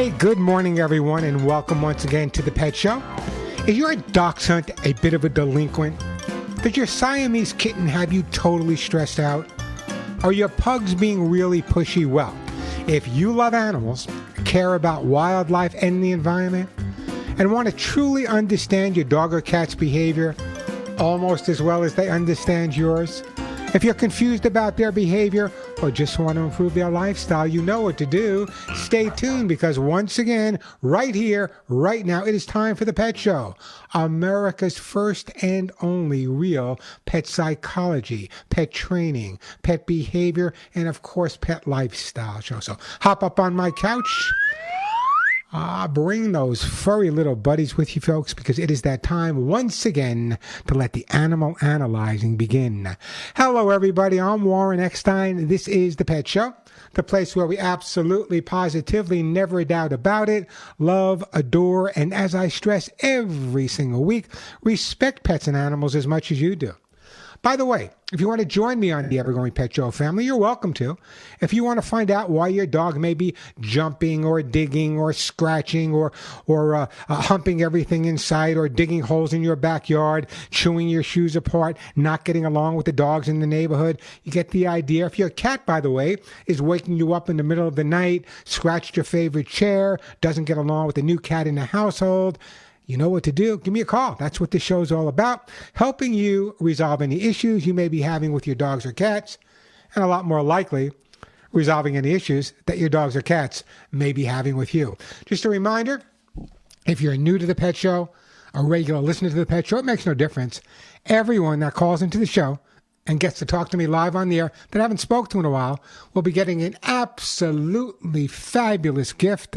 Hey, good morning, everyone, and welcome once again to the Pet Show. Is your dachshund a bit of a delinquent? Does your Siamese kitten have you totally stressed out? Are your pugs being really pushy? Well, if you love animals, care about wildlife and the environment, and want to truly understand your dog or cat's behavior almost as well as they understand yours, if you're confused about their behavior or just want to improve their lifestyle, you know what to do. Stay tuned because once again, right here, right now, it is time for the Pet Show, America's first and only real pet psychology, pet training, pet behavior, and of course, pet lifestyle show. So hop up on my couch. Bring those furry little buddies with you, folks, because it is that time once again to let the animal analyzing begin. Hello, everybody. I'm Warren Eckstein. This is the Pet Show, the place where we absolutely, positively, never a doubt about it, love, adore, and as I stress every single week, respect pets and animals as much as you do. By the way, if you want to join me on the Evergrowing Pet Show family, you're welcome to. If you want to find out why your dog may be jumping or digging or scratching or humping everything in sight or digging holes in your backyard, chewing your shoes apart, not getting along with the dogs in the neighborhood, you get the idea. If your cat, by the way, is waking you up in the middle of the night, scratched your favorite chair, doesn't get along with the new cat in the household, you know what to do. Give me a call. That's what this show is all about, helping you resolve any issues you may be having with your dogs or cats, and a lot more likely, resolving any issues that your dogs or cats may be having with you. Just a reminder, if you're new to the Pet Show, a regular listener to the Pet Show, it makes no difference. Everyone that calls into the show and gets to talk to me live on the air that I haven't spoke to in a while will be getting an absolutely fabulous gift.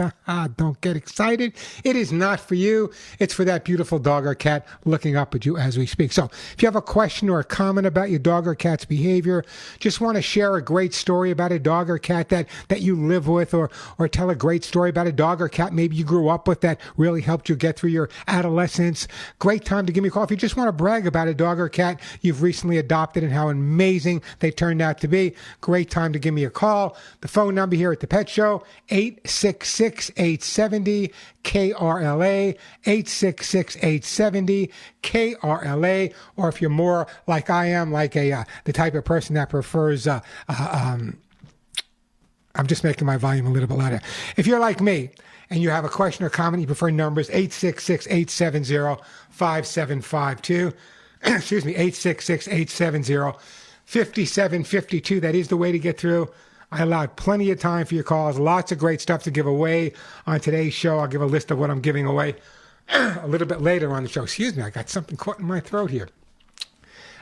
Don't get excited. It is not for you. It's for that beautiful dog or cat looking up at you as we speak. So if you have a question or a comment about your dog or cat's behavior, just want to share a great story about a dog or cat that you live with, or tell a great story about a dog or cat maybe you grew up with that really helped you get through your adolescence, great time to give me a call. If you just want to brag about a dog or cat you've recently adopted and how amazing they turned out to be, great time to give me a call. The phone number here at the Pet Show, 866-870-KRLA, 866-870-KRLA, or if you're more like I am, like the type of person that prefers, I'm just making my volume a little bit louder. If you're like me, and you have a question or comment, you prefer numbers, 866-870-5752. Excuse me, 866-870-5752. That is the way to get through. I allowed plenty of time for your calls. Lots of great stuff to give away on today's show. I'll give a list of what I'm giving away a little bit later on the show. Excuse me, I got something caught in my throat here.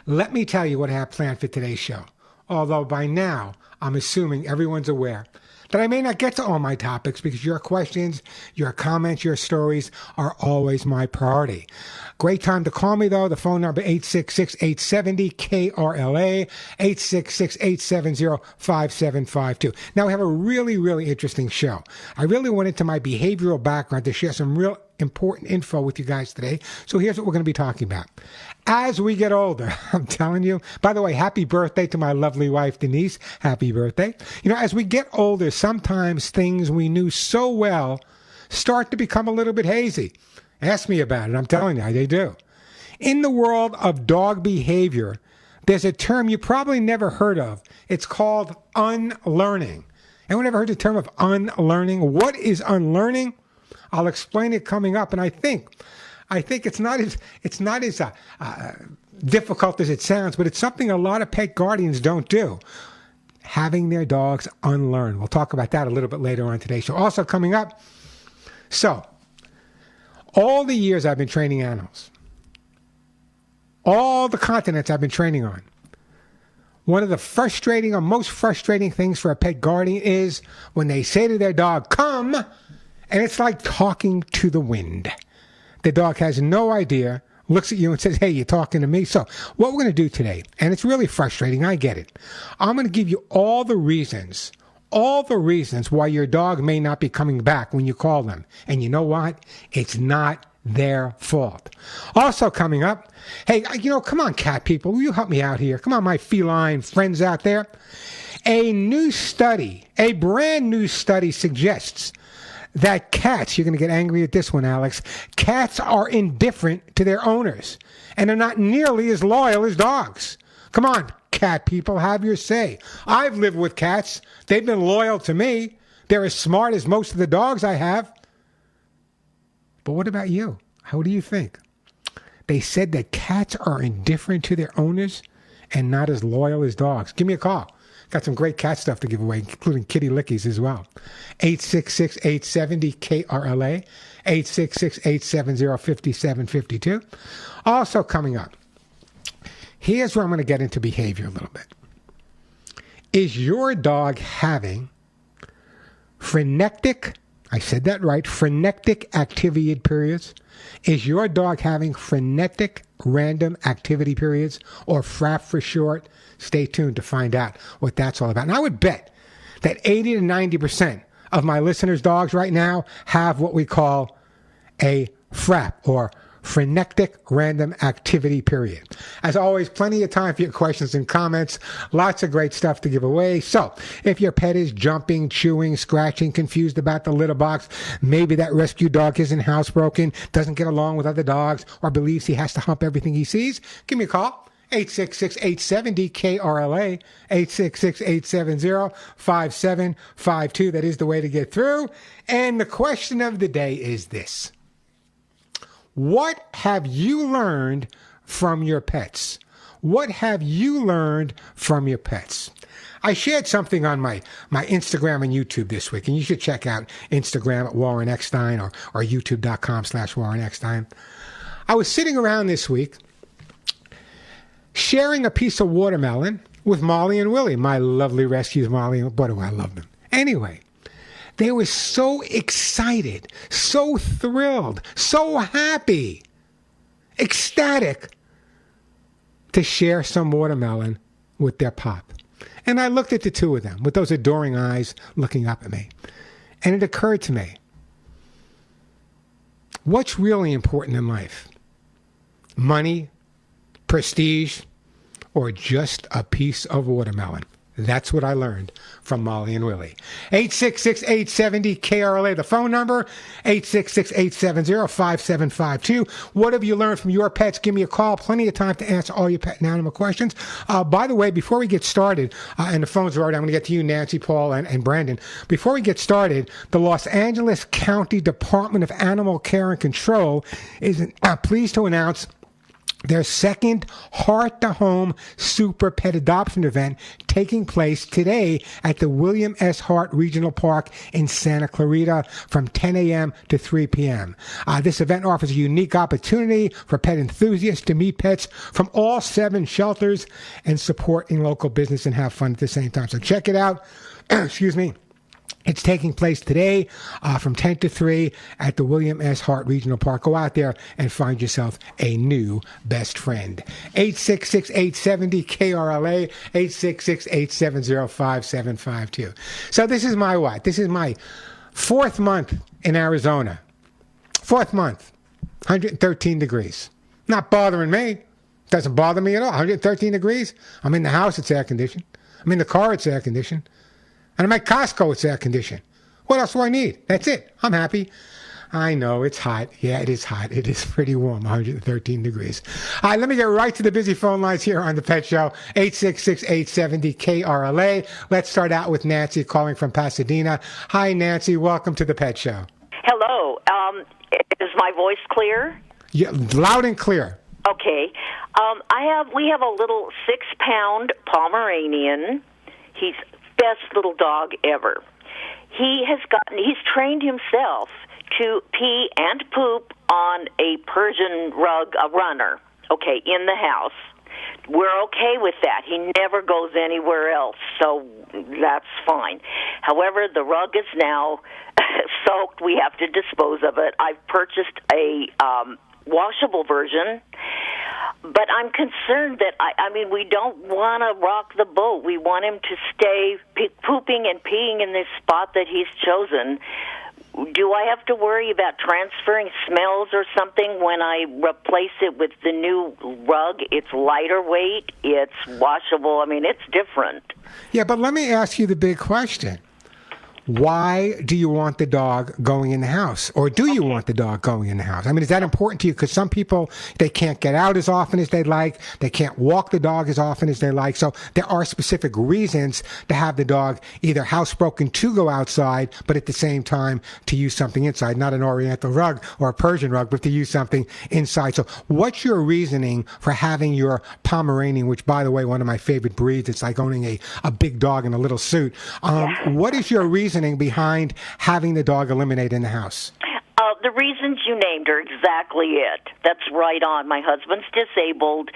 Let me tell you what I have planned for today's show. Although by now, I'm assuming everyone's aware that I may not get to all my topics because your questions, your comments, your stories are always my priority. Great time to call me, though. The phone number, 866-870-KRLA, 866-870-5752. Now, we have a really, really interesting show. I really went into my behavioral background to share some real important info with you guys today. So here's what we're going to be talking about. As we get older, I'm telling you, by the way, happy birthday to my lovely wife, Denise. Happy birthday. You know, as we get older, sometimes things we knew so well start to become a little bit hazy. Ask me about it. I'm telling you, they do. In the world of dog behavior, there's a term you probably never heard of. It's called unlearning. Anyone ever heard the term of unlearning? What is unlearning? I'll explain it coming up, and I think it's not as difficult as it sounds, but it's something a lot of pet guardians don't do. Having their dogs unlearn. We'll talk about that a little bit later on today's show. Also coming up, so all the years I've been training animals, all the continents I've been training on, one of the frustrating or most frustrating things for a pet guardian is when they say to their dog, come, and it's like talking to the wind. The dog has no idea, looks at you and says, hey, you're talking to me. So what we're going to do today, and it's really frustrating, I get it. I'm going to give you all the reasons why your dog may not be coming back when you call them. And you know what? It's not their fault. Also coming up, hey, come on, cat people, will you help me out here? Come on, my feline friends out there. A brand new study suggests that cats, you're going to get angry at this one, Alex, cats are indifferent to their owners and are not nearly as loyal as dogs. Come on, cat people, have your say. I've lived with cats. They've been loyal to me. They're as smart as most of the dogs I have. But what about you? How do you think? They said that cats are indifferent to their owners and not as loyal as dogs. Give me a call. Got some great cat stuff to give away, including kitty lickies as well. 866-870-KRLA, 866-870-5752. Also coming up, here's where I'm going to get into behavior a little bit. Is your dog having frenetic, I said that right, frenetic activity periods? Is your dog having frenetic random activity periods, or FRAP for short? Stay tuned to find out what that's all about. And I would bet that 80 to 90% of my listeners' dogs right now have what we call a FRAP, or frenetic random activity period. As always, plenty of time for your questions and comments. Lots of great stuff to give away. So if your pet is jumping, chewing, scratching, confused about the litter box, maybe that rescue dog isn't housebroken, doesn't get along with other dogs, or believes he has to hump everything he sees, give me a call. 866-870-KRLA, 866-870-5752. That is the way to get through. And the question of the day is this. What have you learned from your pets? What have you learned from your pets? I shared something on my Instagram and YouTube this week, and you should check out Instagram at Warren Eckstein or youtube.com/Warren Eckstein. I was sitting around this week sharing a piece of watermelon with Molly and Willie, my lovely rescues, Molly, and boy, do I love them. Anyway, they were so excited, so thrilled, so happy, ecstatic to share some watermelon with their pop. And I looked at the two of them with those adoring eyes looking up at me. And it occurred to me, what's really important in life? Money, prestige, or just a piece of watermelon? That's what I learned from Molly and Willie. 866-870-KRLA, the phone number, 866-870-5752. What have you learned from your pets? Give me a call. Plenty of time to answer all your pet and animal questions. By the way, before we get started, and the phones are already, I'm going to get to you, Nancy, Paul, and Brandon. Before we get started, the Los Angeles County Department of Animal Care and Control is pleased to announce their second Heart to Home Super Pet Adoption event taking place today at the William S. Hart Regional Park in Santa Clarita from 10 a.m. to 3 p.m. This event offers a unique opportunity for pet enthusiasts to meet pets from all 7 shelters and supporting local business and have fun at the same time. So check it out. Excuse me. It's taking place today from 10 to 3 at the William S. Hart Regional Park. Go out there and find yourself a new best friend. 866-870-KRLA, 866-870-5752. So this is my what? This is my 4th month in Arizona. 4th month, 113 degrees. Not bothering me. Doesn't bother me at all. 113 degrees. I'm in the house, it's air conditioned. I'm in the car, it's air conditioned. And I'm at Costco, it's air conditioned. What else do I need? That's it. I'm happy. I know, it's hot. Yeah, it is hot. It is pretty warm, 113 degrees. All right, let me get right to the busy phone lines here on The Pet Show, 866-870-KRLA. Let's start out with Nancy calling from Pasadena. Hi, Nancy. Welcome to The Pet Show. Hello. Is my voice clear? Yeah, loud and clear. Okay. We have a little 6-pound Pomeranian. He's best little dog ever. He's trained himself to pee and poop on a Persian rug, a runner, okay, in the house. We're okay with that. He never goes anywhere else, so that's fine. However, the rug is now soaked. We have to dispose of it. I've purchased a washable version, but I'm concerned that, we don't want to rock the boat. We want him to stay pooping and peeing in this spot that he's chosen. Do I have to worry about transferring smells or something when I replace it with the new rug? It's lighter weight, it's washable. It's different. Yeah, but let me ask you the big question. Why do you want the dog going in the house? Or do you want the dog going in the house? I mean, is that important to you? Because some people, they can't get out as often as they'd like. They can't walk the dog as often as they like. So there are specific reasons to have the dog either housebroken to go outside, but at the same time to use something inside. Not an Oriental rug or a Persian rug, but to use something inside. So what's your reasoning for having your Pomeranian, which, by the way, one of my favorite breeds? It's like owning a big dog in a little suit. What is your reasoning behind having the dog eliminate in the house? The reasons you named are exactly it. That's right on. My husband's disabled,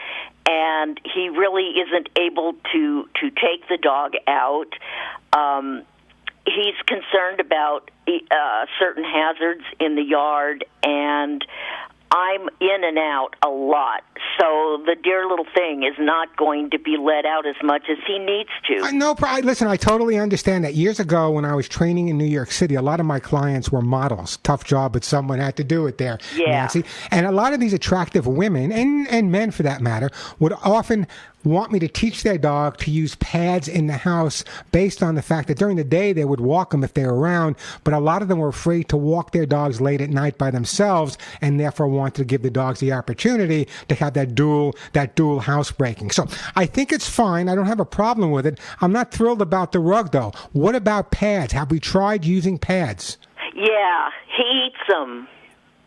and he really isn't able to take the dog out. He's concerned about certain hazards in the yard, and I'm in and out a lot, so the dear little thing is not going to be let out as much as he needs to. Listen, I totally understand that. Years ago, when I was training in New York City, a lot of my clients were models. Tough job, but someone had to do it there, Nancy. And a lot of these attractive women, and men for that matter, would often want me to teach their dog to use pads in the house based on the fact that during the day they would walk them if they were around, but a lot of them were afraid to walk their dogs late at night by themselves and therefore wanted to give the dogs the opportunity to have that dual housebreaking. So I think it's fine. I don't have a problem with it. I'm not thrilled about the rug, though. What about pads? Have we tried using pads? Yeah, he eats them.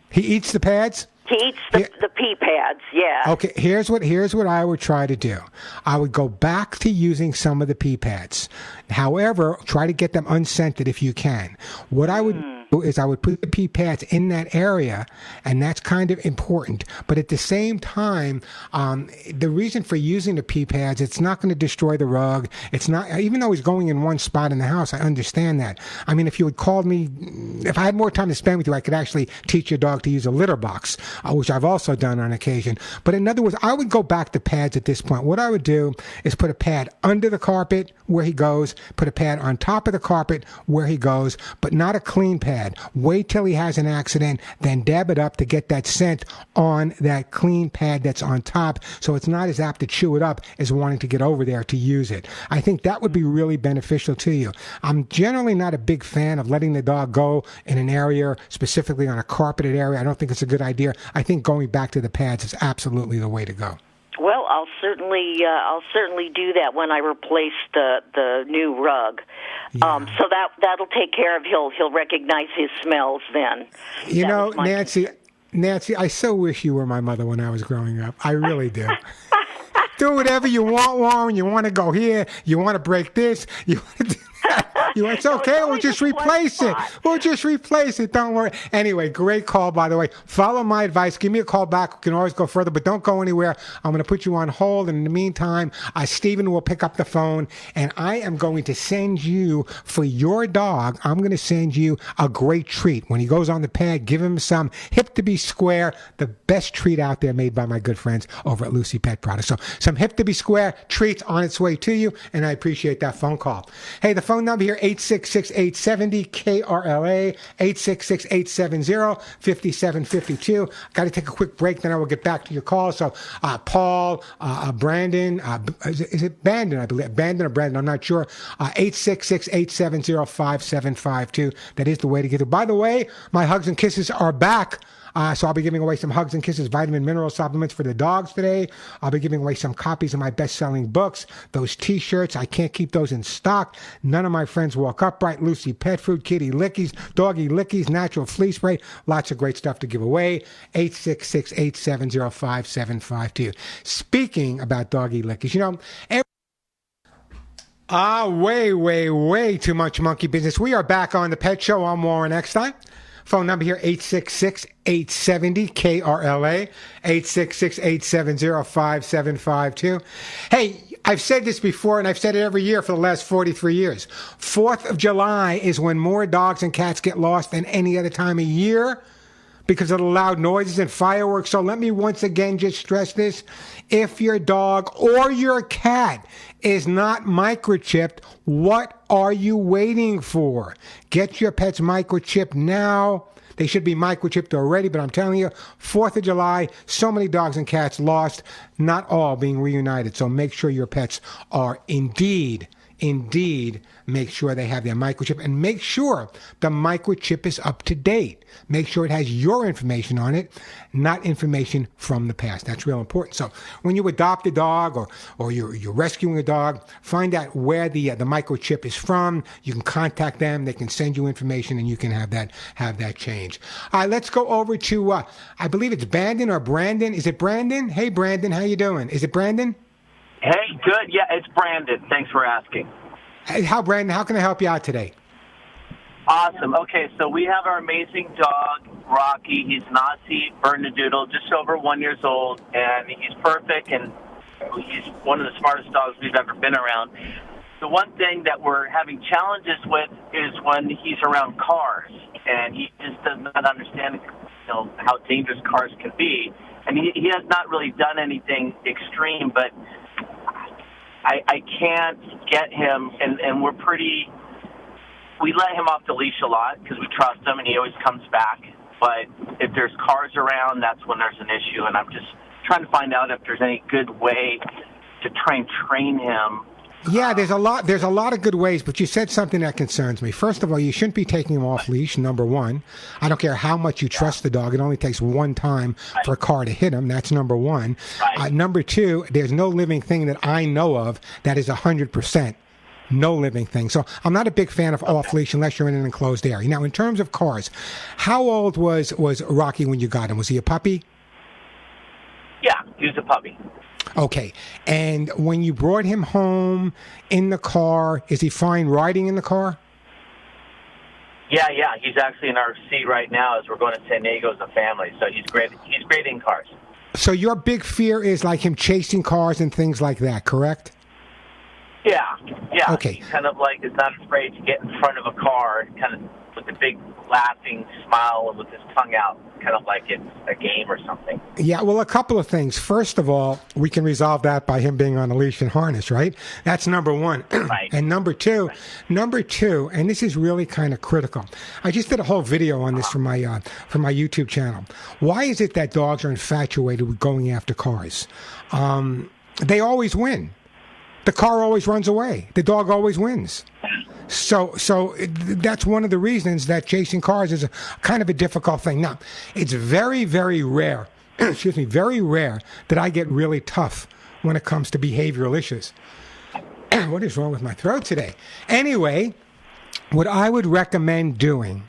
He eats the pads? He eats the pea pads, yeah. Okay, here's what I would try to do. I would go back to using some of the pea pads. However, try to get them unscented if you can. What I would do is I would put the pea pads in that area, and that's kind of important. But at the same time, the reason for using the pea pads, it's not going to destroy the rug. It's not, even though he's going in one spot in the house, I understand that. I mean, if you had called me, if I had more time to spend with you, I could actually teach your dog to use a litter box, which I've also done on occasion. But in other words, I would go back to pads at this point. What I would do is put a pad under the carpet where he goes, put a pad on top of the carpet where he goes, but not a clean pad. Wait till he has an accident, then dab it up to get that scent on that clean pad that's on top, so it's not as apt to chew it up as wanting to get over there to use it. I think that would be really beneficial to you. I'm generally not a big fan of letting the dog go in an area, specifically on a carpeted area. I don't think it's a good idea. I think going back to the pads is absolutely the way to go. Well, I'll certainly do that when I replace the new rug. Yeah. So that'll take care of. He'll recognize his smells then. You know, Nancy, I so wish you were my mother when I was growing up. I really do. Do whatever you want, Warren. You want to go here. You want to break this. You want to do that. It's okay. We'll just replace it. We'll just replace it. Don't worry. Anyway, great call, by the way. Follow my advice. Give me a call back. We can always go further, but don't go anywhere. I'm going to put you on hold. And in the meantime, Stephen will pick up the phone, and I am going to send you, for your dog, I'm going to send you a great treat. When he goes on the pad, give him some Hip to Be Square, the best treat out there made by my good friends over at Lucy Pet Products. So some Hip to Be Square treats on its way to you, and I appreciate that phone call. Hey, the phone number here, 866-870-KRLA, 866-870-5752. Got to take a quick break, then I will get back to your call. So Paul, Brandon, is it Bandon, I believe? Bandon or Brandon, I'm not sure. 866-870-5752. That is the way to get it. By the way, my Hugs and Kisses are back. So I'll be giving away some Hugs and Kisses vitamin mineral supplements for the dogs today. I'll be giving away some copies of my best-selling books, those T-shirts. I can't keep those in stock. None of my friends Walk Upright, Lucy Pet Food, Kitty Lickies, Doggy Lickies, Natural Flea Spray. Lots of great stuff to give away. 866-870-5752. Speaking about Doggy Lickies, you know, way too much monkey business. We are back on the Pet Show. I'm Warren Eckstein. Phone number here, 866-870-KRLA, 866-870-5752. Hey, I've said this before, and I've said it every year for the last 43 years. 4th of July is when more dogs and cats get lost than any other time of year because of the loud noises and fireworks. So let me once again just stress this. If your dog or your cat is not microchipped, what are you waiting for? Get your pets microchipped now. They should be microchipped already, but I'm telling you, 4th of July, so many dogs and cats lost, not all being reunited. So make sure your pets are indeed indeed make sure they have their microchip, and make sure the microchip is up to date. Make sure it has your information on it, not information from the past. That's real important. So when you adopt a dog or you're rescuing a dog, find out where the microchip is from. You can contact them. They can send you information, and you can have that change. All right, let's go over to I believe it's Brandon or Brandon. Is it Brandon? Hey, Brandon, how you doing? Is it Brandon? Hey, good. Yeah, it's Brandon. Thanks for asking. Hey, Brandon, how can I help you out today? Awesome. Okay, so we have our amazing dog, Rocky. He's an Aussie Bernedoodle, just over 1 year old, and he's perfect, and he's one of the smartest dogs we've ever been around. The one thing that we're having challenges with is when he's around cars, and he just does not understand, how dangerous cars can be. And he has not really done anything extreme, but I can't get him, and we let him off the leash a lot because we trust him, and he always comes back. But if there's cars around, that's when there's an issue, and I'm just trying to find out if there's any good way to try and train him. Yeah, there's a lot of good ways, but you said something that concerns me. First of all, you shouldn't be taking him off leash, number one. I don't care how much you trust the dog. It only takes one time for a car to hit him. That's number one. Right. Number two, there's no living thing that I know of that is 100% no living thing. So I'm not a big fan of off leash unless you're in an enclosed area. Now, in terms of cars, how old was Rocky when you got him? Was he a puppy? Yeah, he was a puppy. Okay. And when you brought him home in the car, is he fine riding in the car? Yeah. He's actually in our seat right now as we're going to San Diego as a family. So he's great. He's great in cars. So your big fear is like him chasing cars and things like that, correct? Yeah. Okay. He's kind of like is not afraid to get in front of a car, kind of with a big laughing smile and with his tongue out, kind of like it's a game or something. Yeah, well, a couple of things. First of all, we can resolve that by him being on a leash and harness, right? That's number one. Right. And number two, and this is really kind of critical. I just did a whole video on this for my YouTube channel. Why is it that dogs are infatuated with going after cars? They always win. The car always runs away. The dog always wins. So that's one of the reasons that chasing cars is kind of a difficult thing. Now, it's very, very rare, very rare that I get really tough when it comes to behavioral issues. What is wrong with my throat today? Anyway, what I would recommend doing,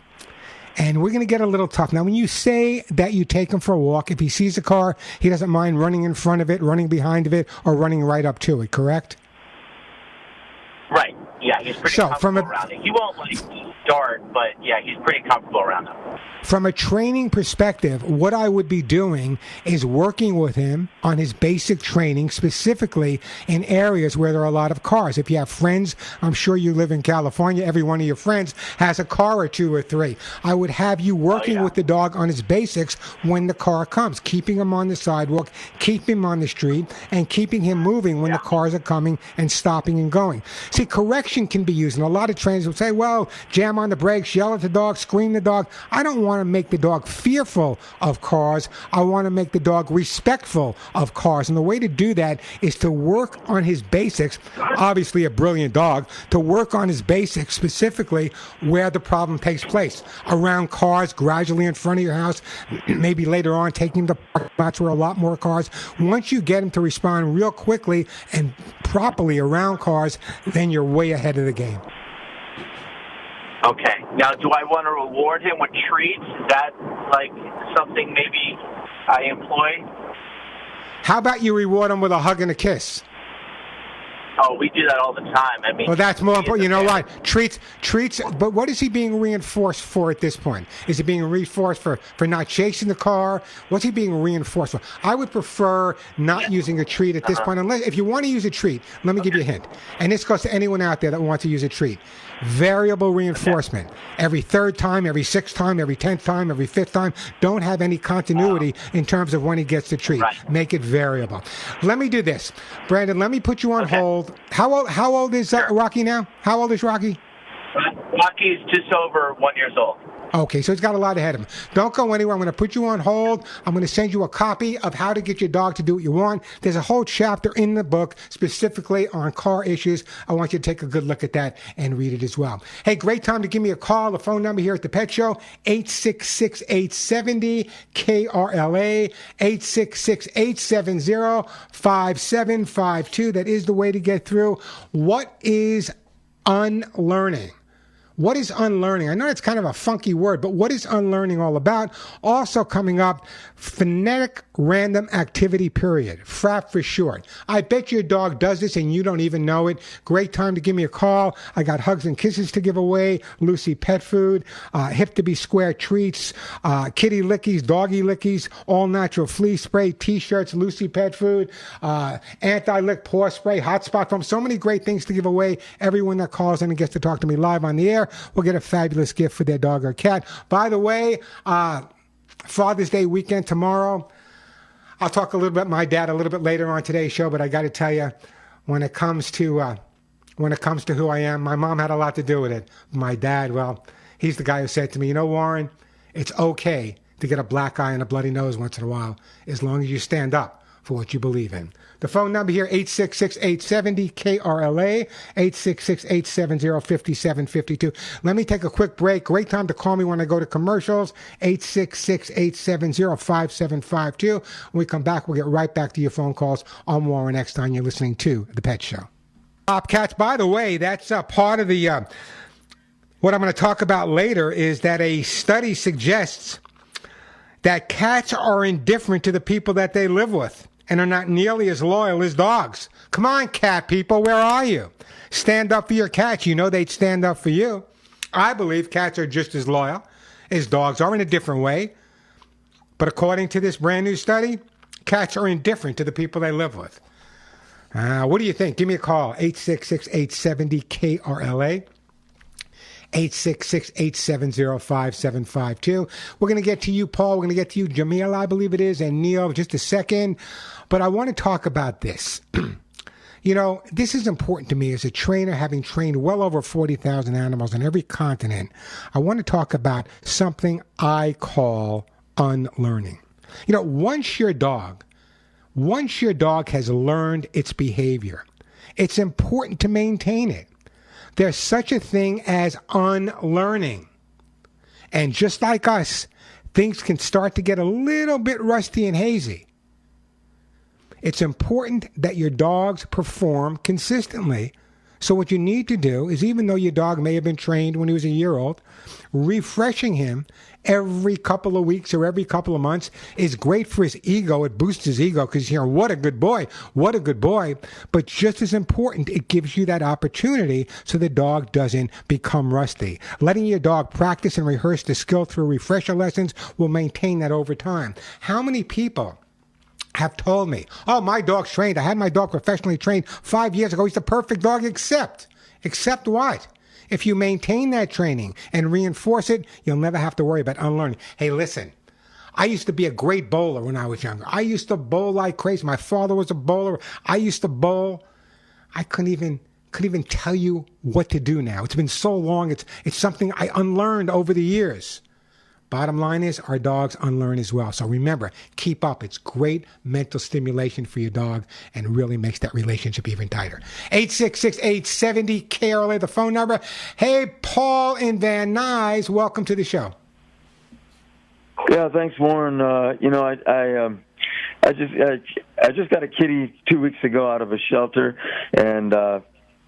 and we're going to get a little tough. Now, when you say that you take him for a walk, if he sees a car, he doesn't mind running in front of it, running behind of it, or running right up to it, correct? Right. Yeah, he's pretty comfortable around it. He won't start, but yeah, he's pretty comfortable around it. From a training perspective, what I would be doing is working with him on his basic training, specifically in areas where there are a lot of cars. If you have friends, I'm sure you live in California, every one of your friends has a car or two or three. I would have you working with the dog on his basics when the car comes, keeping him on the sidewalk, keeping him on the street, and keeping him moving when the cars are coming and stopping and going. See, correction can be used, and a lot of trainers will say, well, jam on the brakes, yell at the dog, scream the dog. I don't want to make the dog fearful of cars. I want to make the dog respectful of cars. And the way to do that is to work on his basics. Obviously, a brilliant dog, to work on his basics, specifically where the problem takes place. Around cars, gradually in front of your house, maybe later on taking him to parking lots where a lot more cars. Once you get him to respond real quickly and properly around cars, then you're way ahead of the game. Okay. Now, do I want to reward him with treats? Is that like something maybe I employ? How about you reward him with a hug and a kiss? Oh, we do that all the time. I mean, well, that's more important. You know what? Treats. But what is he being reinforced for at this point? Is he being reinforced for not chasing the car? What's he being reinforced for? I would prefer not using a treat at this point. Unless if you want to use a treat, let me give you a hint. And this goes to anyone out there that wants to use a treat. Variable reinforcement. Every third time, every sixth time, every 10th time, every fifth time. Don't have any continuity in terms of when he gets the treat. Right. Make it variable. Let me do this. Brandon, let me put you on hold. How old is Rocky now? How old is Rocky? Rocky's just over 1 year old. Okay, so he's got a lot ahead of him. Don't go anywhere. I'm going to put you on hold. I'm going to send you a copy of How to Get Your Dog to Do What You Want. There's a whole chapter in the book specifically on car issues. I want you to take a good look at that and read it as well. Hey, great time to give me a call. The phone number here at the Pet Show, 866-870-KRLA, 866-870-5752. That is the way to get through. What is unlearning? What is unlearning? I know it's kind of a funky word, but what is unlearning all about? Also coming up, frenetic random activity period, FRAP for short. I bet your dog does this and you don't even know it. Great time to give me a call. I got hugs and kisses to give away, Lucy pet food, hip to be square treats, kitty lickies, doggy lickies, all natural flea spray, t-shirts, Lucy pet food, anti-lick paw spray, hotspot foam. So many great things to give away. Everyone that calls in and gets to talk to me live on the air will get a fabulous gift for their dog or cat. By the way, Father's Day weekend tomorrow. I'll talk a little bit about my dad a little bit later on today's show, but I got to tell you, when it comes to who I am, my mom had a lot to do with it. My dad, well, he's the guy who said to me, you know, Warren, it's okay to get a black eye and a bloody nose once in a while, as long as you stand up for what you believe in. The phone number here, 866-870-KRLA, 866-870-5752. Let me take a quick break. Great time to call me when I go to commercials, 866-870-5752. When we come back, we'll get right back to your phone calls. I'm Warren Eckstein. You're listening to The Pet Show. Cats, by the way, that's part of the, what I'm going to talk about later is that a study suggests that cats are indifferent to the people that they live with and are not nearly as loyal as dogs. Come on, cat people, where are you? Stand up for your cats. You know they'd stand up for you. I believe cats are just as loyal as dogs are in a different way. But according to this brand new study, cats are indifferent to the people they live with. What do you think? Give me a call, 866-870-KRLA. 866-870-5752. We're going to get to you, Paul. We're going to get to you, Jamil, I believe it is, and Neil, just a second. But I want to talk about this. You know, this is important to me as a trainer, having trained well over 40,000 animals on every continent. I want to talk about something I call unlearning. You know, once your dog has learned its behavior, it's important to maintain it. There's such a thing as unlearning. And just like us, things can start to get a little bit rusty and hazy. It's important that your dogs perform consistently. So what you need to do is, even though your dog may have been trained when he was a year old, refreshing him every couple of weeks or every couple of months is great for his ego. It boosts his ego because he's hearing, what a good boy, what a good boy. But just as important, it gives you that opportunity so the dog doesn't become rusty. Letting your dog practice and rehearse the skill through refresher lessons will maintain that over time. How many people have told me, oh, my dog's trained. I had my dog professionally trained 5 years ago. He's the perfect dog, except what? If you maintain that training and reinforce it, you'll never have to worry about unlearning. Hey, listen, I used to be a great bowler when I was younger. I used to bowl like crazy. My father was a bowler. I used to bowl. I couldn't even tell you what to do now. It's been so long. It's something I unlearned over the years. Bottom line is, our dogs unlearn as well. So remember, keep up. It's great mental stimulation for your dog and really makes that relationship even tighter. 866-870-KRLA, the phone number. Hey, Paul in Van Nuys, welcome to the show. Yeah, thanks, Warren. I just got a kitty 2 weeks ago out of a shelter, and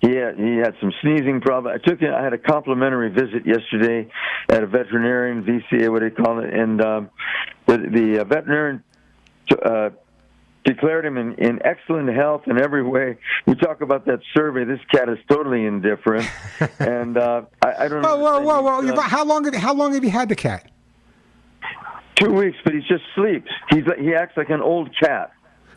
he had some sneezing problem. I had a complimentary visit yesterday at a veterinarian, VCA, what do you call it? And the veterinarian declared him in excellent health in every way. We talk about that survey. This cat is totally indifferent, and I don't know. Whoa! How long have you had the cat? 2 weeks, but he just sleeps. He acts like an old cat.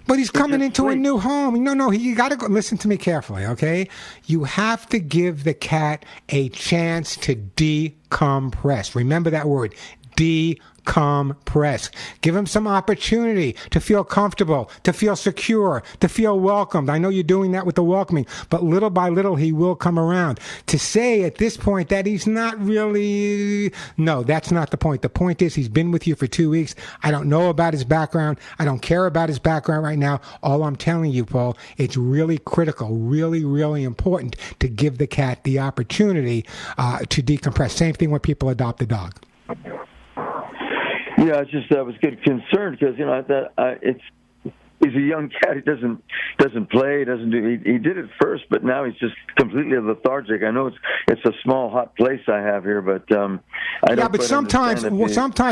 But he's coming into a new home. No, you got to go. Listen to me carefully, okay? You have to give the cat a chance to decompress. Remember that word, decompress. decompress. Give him some opportunity to feel comfortable, to feel secure, to feel welcomed. I know you're doing that with the welcoming, but little by little he will come around. To say at this point that he's not really, no, that's not the point. The point is he's been with you for 2 weeks. I don't know about his background. I don't care about his background right now. All I'm telling you, Paul, it's really critical, really, really important to give the cat the opportunity to decompress. Same thing when people adopt a dog. Yeah, it's just I was getting concerned because he's a young cat. He doesn't play. Doesn't do. He did it first, but now he's just completely lethargic. I know it's a small, hot place I have here, but I don't. Yeah, but sometimes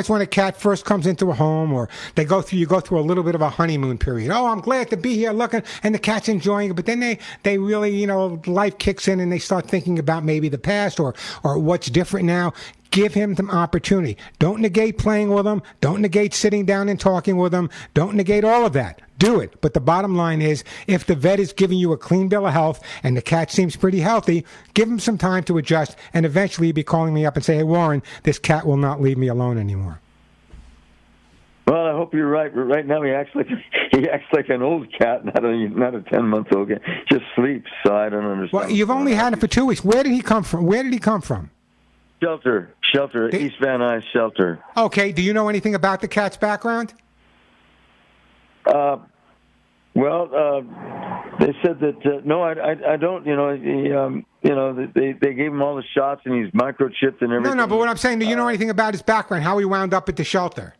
when a cat first comes into a home, or you go through a little bit of a honeymoon period. Oh, I'm glad to be here, looking, and the cat's enjoying it. But then they really, life kicks in, and they start thinking about maybe the past or what's different now. Give him some opportunity. Don't negate playing with him. Don't negate sitting down and talking with him. Don't negate all of that. Do it. But the bottom line is, if the vet is giving you a clean bill of health and the cat seems pretty healthy, give him some time to adjust, and eventually you'll be calling me up and say, hey, Warren, this cat will not leave me alone anymore. Well, I hope you're right. But right now he acts like an old cat, not a 10-month-old cat. Just sleeps, so I don't understand. Well, you've only had it for 2 weeks. Where did he come from? Shelter, East Van Nuys shelter. Okay, do you know anything about the cat's background? They said that no, I don't. They gave him all the shots and he's microchipped and everything. No, but what I'm saying, do you know anything about his background? How he wound up at the shelter?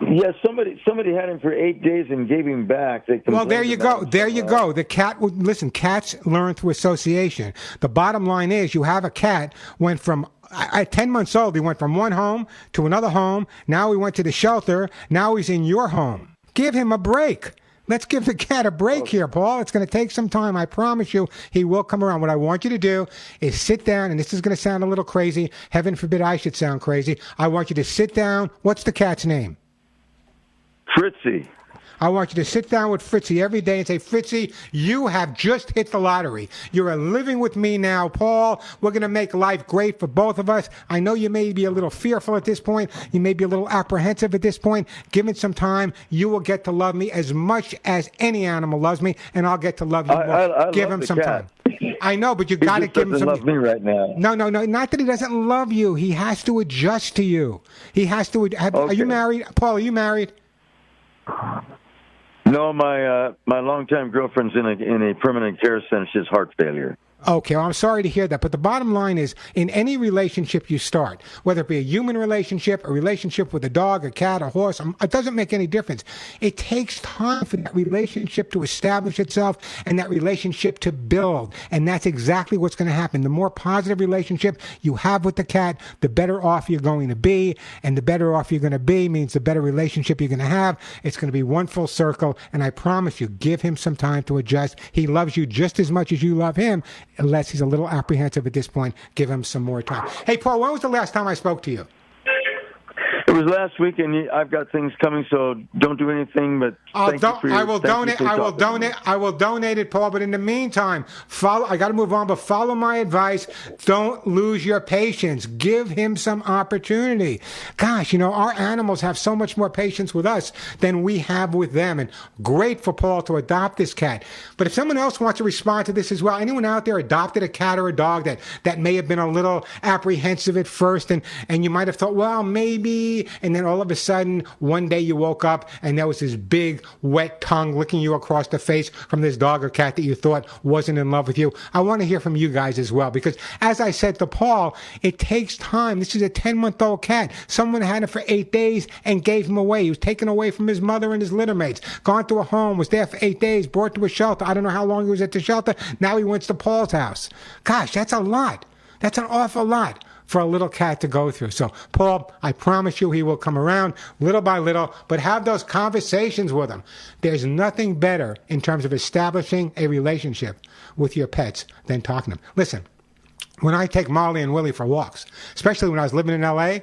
Yeah, somebody had him for 8 days and gave him back. Well, there you go. The cat listen, cats learn through association. The bottom line is you have a cat went from at 10 months old, he went from one home to another home. Now he went to the shelter. Now he's in your home. Give him a break. Let's give the cat a break here, Paul. It's going to take some time. I promise you he will come around. What I want you to do is sit down, and this is going to sound a little crazy. Heaven forbid I should sound crazy. I want you to sit down. What's the cat's name? Fritzy. I want you to sit down with Fritzy every day and say, Fritzy, you have just hit the lottery. You're living with me now, Paul. We're going to make life great for both of us. I know you may be a little fearful at this point. You may be a little apprehensive at this point. Give it some time. You will get to love me as much as any animal loves me, and I'll get to love you more. I give love him the some cat. time. I know, but you got to give him some. He doesn't love me right now. No. Not that he doesn't love you. He has to adjust to you. He has to. Okay. Are you married? Paul, are you married? No, my longtime girlfriend's in a permanent care center. She has heart failure. Okay, well, I'm sorry to hear that, but the bottom line is, in any relationship you start, whether it be a human relationship, a relationship with a dog, a cat, a horse, it doesn't make any difference. It takes time for that relationship to establish itself and that relationship to build, and that's exactly what's going to happen. The more positive relationship you have with the cat, the better off you're going to be, and the better off you're going to be means the better relationship you're going to have. It's going to be one full circle, and I promise you, give him some time to adjust. He loves you just as much as you love him. Unless he's a little apprehensive at this point, give him some more time. Hey, Paul, when was the last time I spoke to you? It was last week, and I've got things coming, so don't do anything. But I will donate it, Paul. But in the meantime, I got to move on. But follow my advice. Don't lose your patience. Give him some opportunity. Gosh, our animals have so much more patience with us than we have with them. And great for Paul to adopt this cat. But if someone else wants to respond to this as well, anyone out there adopted a cat or a dog that may have been a little apprehensive at first, and you might have thought, well, maybe. And then all of a sudden, one day you woke up and there was this big, wet tongue licking you across the face from this dog or cat that you thought wasn't in love with you. I want to hear from you guys as well, because as I said to Paul, it takes time. This is a 10-month-old cat. Someone had him for 8 days and gave him away. He was taken away from his mother and his litter mates, gone to a home, was there for 8 days, brought to a shelter. I don't know how long he was at the shelter. Now he went to Paul's house. Gosh, that's a lot. That's an awful lot for a little cat to go through. So, Paul, I promise you he will come around little by little, but have those conversations with him. There's nothing better in terms of establishing a relationship with your pets than talking to them. Listen, when I take Molly and Willie for walks, especially when I was living in L.A.,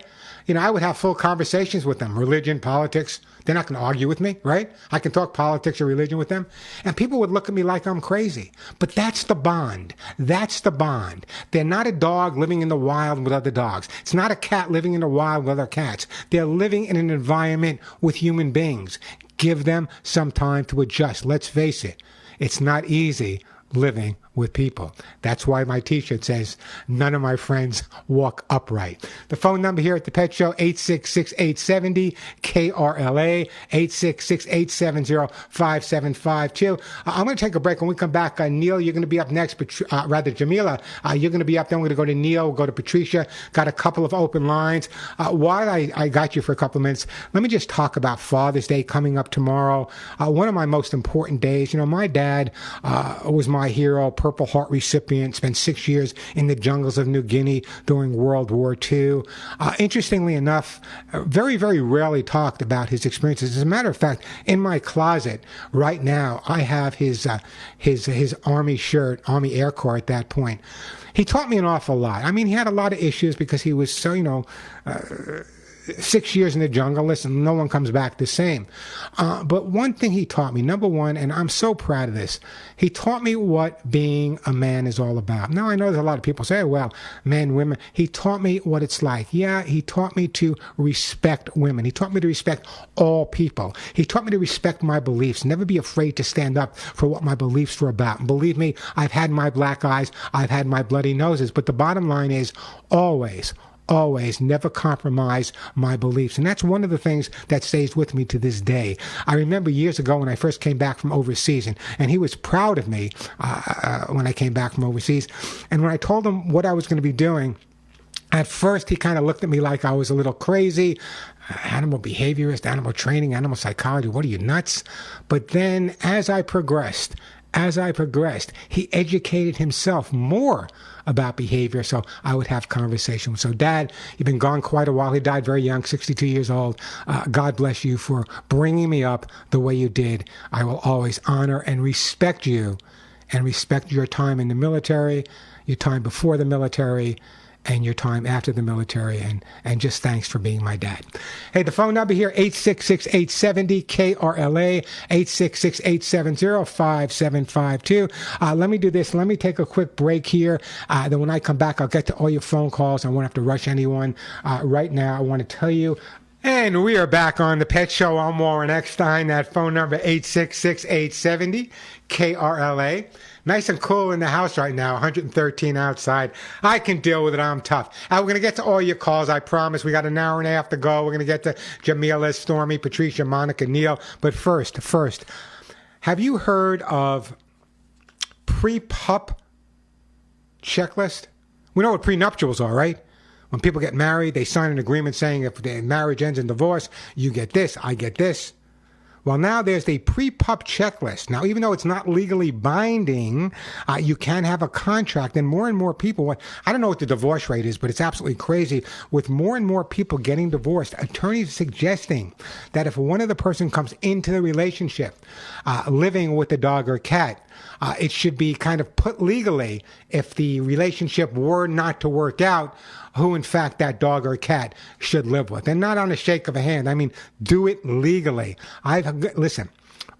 I would have full conversations with them. Religion, politics. They're not going to argue with me, right? I can talk politics or religion with them. And people would look at me like I'm crazy. But that's the bond. That's the bond. They're not a dog living in the wild with other dogs. It's not a cat living in the wild with other cats. They're living in an environment with human beings. Give them some time to adjust. Let's face it. It's not easy living with people. That's why my t-shirt says, none of my friends walk upright. The phone number here at the Pet Show, 866-870-KRLA, 866-870-5752. I'm going to take a break. When we come back, Neil, you're going to be up next, Jamila, you're going to be up. Then we're going to go to Neil, we'll go to Patricia. Got a couple of open lines. While I got you for a couple of minutes, let me just talk about Father's Day coming up tomorrow. One of my most important days. My dad was my hero, Purple Heart recipient, spent 6 years in the jungles of New Guinea during World War II. Interestingly enough, very, very rarely talked about his experiences. As a matter of fact, in my closet right now, I have his Army shirt, Army Air Corps at that point. He taught me an awful lot. I mean, he had a lot of issues because he was so, 6 years in the jungle. Listen, no one comes back the same. But one thing he taught me, number one, and I'm so proud of this, he taught me what being a man is all about. Now, I know there's a lot of people say, well, men, women. He taught me what it's like. Yeah, he taught me to respect women. He taught me to respect all people. He taught me to respect my beliefs, never be afraid to stand up for what my beliefs were about. And believe me, I've had my black eyes, I've had my bloody noses, but the bottom line is always never compromise my beliefs. And that's one of the things that stays with me to this day. I remember years ago when I first came back from overseas, and he was proud of me when I came back from overseas. And when I told him what I was going to be doing, at first he kind of looked at me like I was a little crazy. Animal behaviorist, animal training, animal psychology, what are you, nuts? But then as I progressed, he educated himself more about behavior, so I would have conversations. So, Dad, you've been gone quite a while. He died very young, 62 years old. God bless you for bringing me up the way you did. I will always honor and respect you and respect your time in the military, your time before the military, and your time after the military, and just thanks for being my dad. Hey, the phone number here, 866-870-KRLA, 866-870-5752. Let me do this. Let me take a quick break here. Then when I come back, I'll get to all your phone calls. I won't have to rush anyone. Right now, I want to tell you, and we are back on the Pet Show. I'm Warren Eckstein. That phone number, 866-870-KRLA. Nice and cool in the house right now, 113 outside. I can deal with it. I'm tough. We're going to get to all your calls, I promise. We got an hour and a half to go. We're going to get to Jamila, Stormy, Patricia, Monica, Neil. But first, have you heard of pre-pup checklist? We know what prenuptials are, right? When people get married, they sign an agreement saying if the marriage ends in divorce, you get this, I get this. Well, now there's the pre-pup checklist. Now, even though it's not legally binding, you can have a contract, and more people, I don't know what the divorce rate is, but it's absolutely crazy. With more and more people getting divorced, attorneys are suggesting that if one of the person comes into the relationship living with a dog or cat, it should be kind of put legally if the relationship were not to work out, who in fact that dog or cat should live with. And not on a shake of a hand. I mean, do it legally. Listen,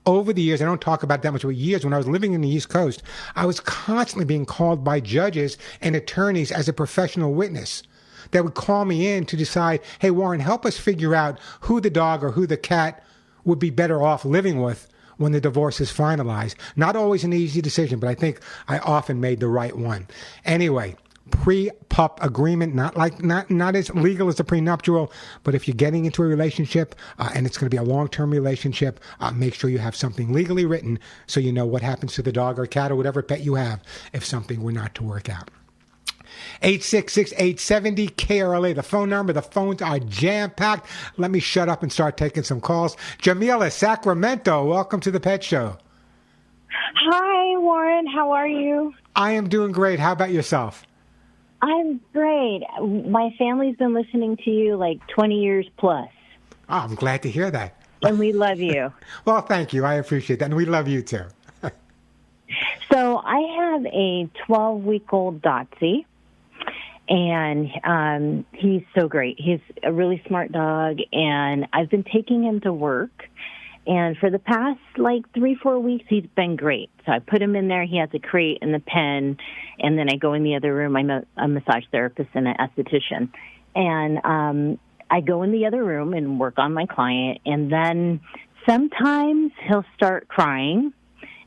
over the years, I don't talk about that much, but years when I was living in the East Coast, I was constantly being called by judges and attorneys as a professional witness. That would call me in to decide, hey, Warren, help us figure out who the dog or who the cat would be better off living with when the divorce is finalized. Not always an easy decision, but I think I often made the right one. Anyway, pre-pup agreement, not as legal as a prenuptial, but if you're getting into a relationship and it's going to be a long-term relationship, make sure you have something legally written so you know what happens to the dog or cat or whatever pet you have if something were not to work out. 866-870-KRLA, the phone number. The phones are jam-packed. Let me shut up and start taking some calls. Jamila, Sacramento, welcome to the Pet Show. Hi, Warren. How are you? I am doing great. How about yourself? I'm great. My family's been listening to you like 20 years plus. Oh, I'm glad to hear that. And we love you. Well, thank you. I appreciate that. And we love you, too. So I have a 12-week-old Dotsie. And he's so great. He's a really smart dog, and I've been taking him to work. And for the past, 3-4 weeks, he's been great. So I put him in there. He has a crate and the pen. And then I go in the other room. I'm a massage therapist and an esthetician. And I go in the other room and work on my client. And then sometimes he'll start crying.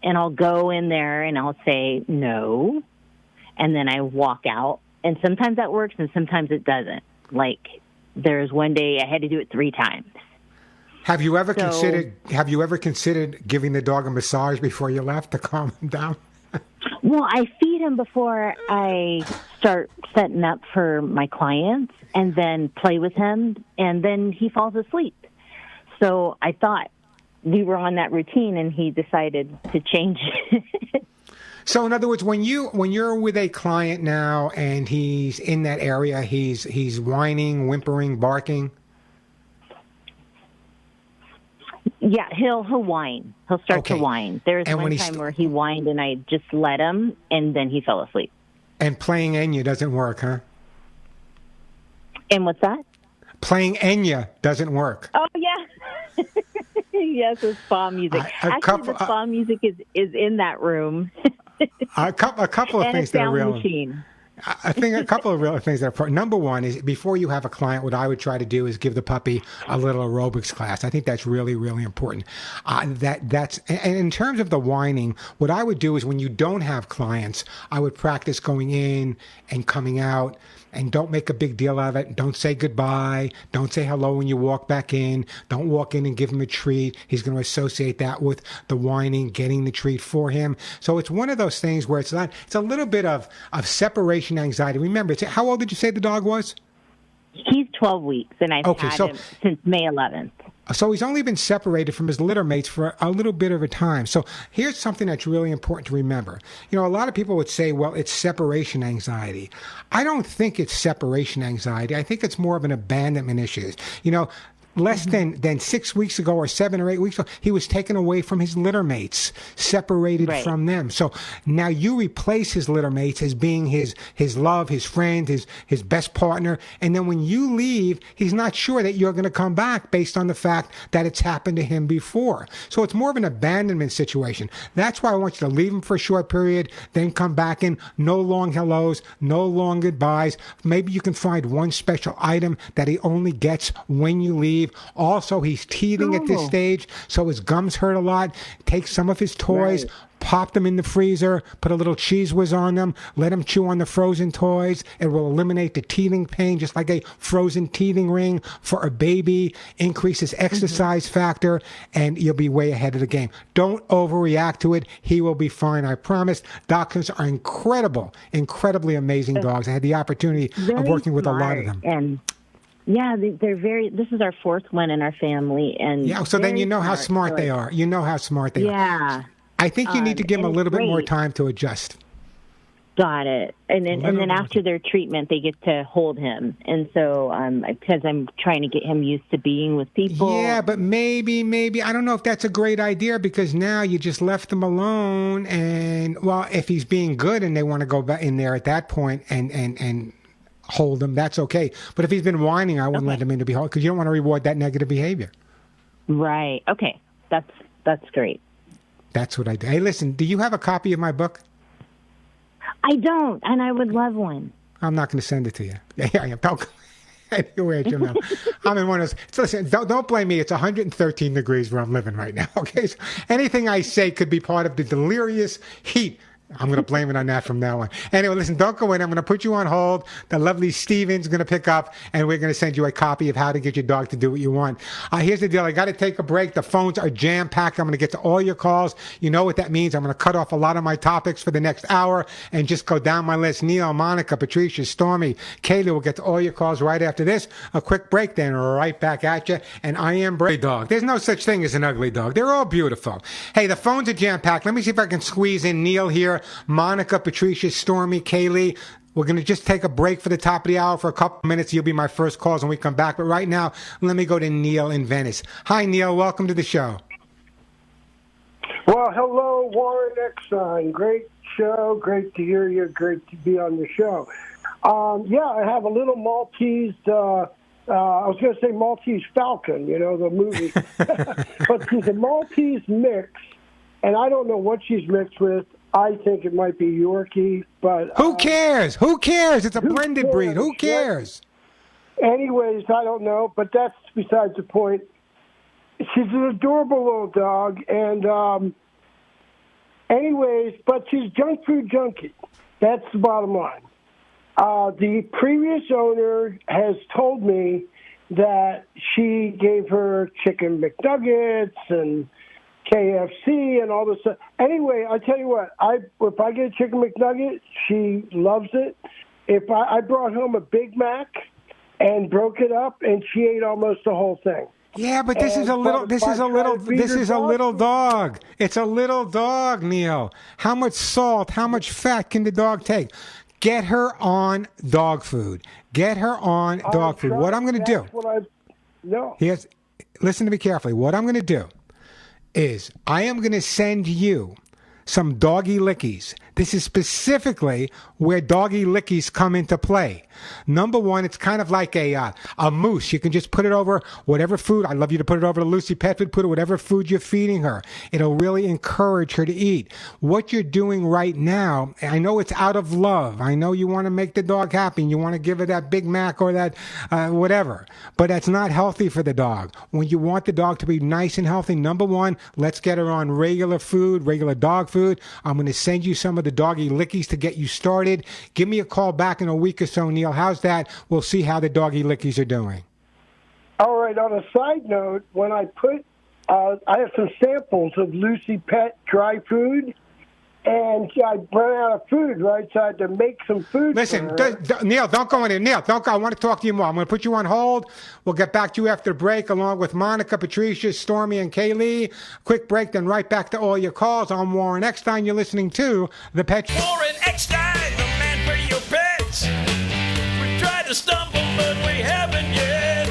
And I'll go in there and I'll say, no. And then I walk out. And sometimes that works and sometimes it doesn't. There's one day I had to do it 3 times. Have you ever considered giving the dog a massage before you left to calm him down? Well, I feed him before I start setting up for my clients and then play with him, and then he falls asleep. So I thought we were on that routine, and he decided to change it. So in other words, when you're with a client now and he's in that area, he's whining, whimpering, barking. Yeah, he'll whine. He'll start to whine. There was one time where he whined and I just let him, and then he fell asleep. And playing Enya doesn't work, huh? And what's that? Playing Enya doesn't work. Oh, yeah. Yes, it's spa music. The spa music is in that room. a couple of things that are real. Machine. I think a couple of real things that are important. Number one is before you have a client, what I would try to do is give the puppy a little aerobics class. I think that's really, really important. And in terms of the whining, what I would do is when you don't have clients, I would practice going in and coming out. And don't make a big deal out of it. Don't say goodbye. Don't say hello when you walk back in. Don't walk in and give him a treat. He's going to associate that with the whining, getting the treat for him. So it's one of those things where it's a little bit of separation anxiety. Remember, how old did you say the dog was? He's 12 weeks, and I've had him since May 11th. So he's only been separated from his litter mates for a little bit of a time. So here's something that's really important to remember. A lot of people would say, well, it's separation anxiety. I don't think it's separation anxiety. I think it's more of an abandonment issue. Less than 6 weeks ago or 7 or 8 weeks ago, he was taken away from his litter mates, separated from them. So now you replace his litter mates as being his love, his friend, his best partner. And then when you leave, he's not sure that you're going to come back based on the fact that it's happened to him before. So it's more of an abandonment situation. That's why I want you to leave him for a short period, then come back in. No long hellos, no long goodbyes. Maybe you can find one special item that he only gets when you leave. Also, he's teething at this stage, so his gums hurt a lot. Take some of his toys, pop them in the freezer, put a little cheese whiz on them, let him chew on the frozen toys. It will eliminate the teething pain, just like a frozen teething ring for a baby, increase his exercise factor, and you'll be way ahead of the game. Don't overreact to it. He will be fine, I promise. Dachshunds are incredibly amazing dogs. I had the opportunity of working with a lot of them. And yeah, they're this is our 4th one in our family. And yeah, so then you know how smart they are. You know how smart they are. Yeah. I think you need to give them a little bit more time to adjust. Got it. And then after their treatment, they get to hold him. And so because I'm trying to get him used to being with people. Yeah, but maybe, I don't know if that's a great idea because now you just left them alone. And, well, if he's being good and they want to go back in there at that point and hold him, that's okay. But if he's been whining, I wouldn't let him in to be held because you don't want to reward that negative behavior. Right. Okay. That's great. That's what I do. Hey, listen, do you have a copy of my book? I don't, and I would love one. I'm not going to send it to you. Yeah, I am. Anyway, Jim, I'm in one of those. So listen, don't blame me. It's 113 degrees where I'm living right now. Okay, so anything I say could be part of the delirious heat. I'm going to blame it on that from now on. Anyway, listen, don't go in. I'm going to put you on hold. The lovely Steven's going to pick up, and we're going to send you a copy of How to Get Your Dog to Do What You Want. Here's the deal. I got to take a break. The phones are jam-packed. I'm going to get to all your calls. You know what that means. I'm going to cut off a lot of my topics for the next hour and just go down my list. Neil, Monica, Patricia, Stormy, Kaylee will get to all your calls right after this. A quick break, then right back at you. And I am Brave Dog. There's no such thing as an ugly dog. They're all beautiful. Hey, the phones are jam-packed. Let me see if I can squeeze in Neil here. Monica, Patricia, Stormy, Kaylee. We're going to just take a break for the top of the hour for a couple minutes. You'll be my first calls when we come back. But right now, let me go to Neil in Venice. Hi, Neil. Welcome to the show. Well, hello, Warren Eckstein. Great show. Great to hear you. Great to be on the show. Yeah, I have a little Maltese. I was going to say Maltese Falcon, the movie. But she's a Maltese mix, and I don't know what she's mixed with. I think it might be Yorkie, but... Who cares? Who cares? It's a blended breed. Who cares? Anyways, I don't know, but that's besides the point. She's an adorable little dog, and anyways, but she's junk food junkie. That's the bottom line. The previous owner has told me that she gave her chicken McNuggets and KFC and all this stuff. Anyway, I tell you what, if I get a chicken McNugget, she loves it. If I brought home a Big Mac and broke it up, and she ate almost the whole thing. Yeah, but this is a little dog. It's a little dog, Neil. How much salt, how much fat can the dog take? Get her on dog food. Get her on dog food. What I'm going to do. No. Yes, listen to me carefully. What I'm going to do is I am going to send you some doggy lickies. This is specifically where doggy lickies come into play. Number one, it's kind of like a mousse. You can just put it over whatever food. I'd love you to put it over to Lucy Pet Food. Put it whatever food you're feeding her. It'll really encourage her to eat. What you're doing right now, I know it's out of love. I know you want to make the dog happy and you want to give her that Big Mac or that whatever. But that's not healthy for the dog. When you want the dog to be nice and healthy, number one, let's get her on regular food, regular dog food. I'm going to send you some of the doggy lickies to get you started. Give me a call back in a week or so, Neil. How's that? We'll see how the doggy lickies are doing. All right. On a side note, when I I have some samples of Lucy Pet dry food, and I ran out of food, right? So I had to make some food. Listen, Neil, don't go in there. Neil, don't go. I want to talk to you more. I'm going to put you on hold. We'll get back to you after the break, along with Monica, Patricia, Stormy, and Kaylee. Quick break, then right back to all your calls. I'm Warren Eckstein. You're listening to The Pet Show. Warren Eckstein, the man for your pets. We tried to stumble, but we haven't yet.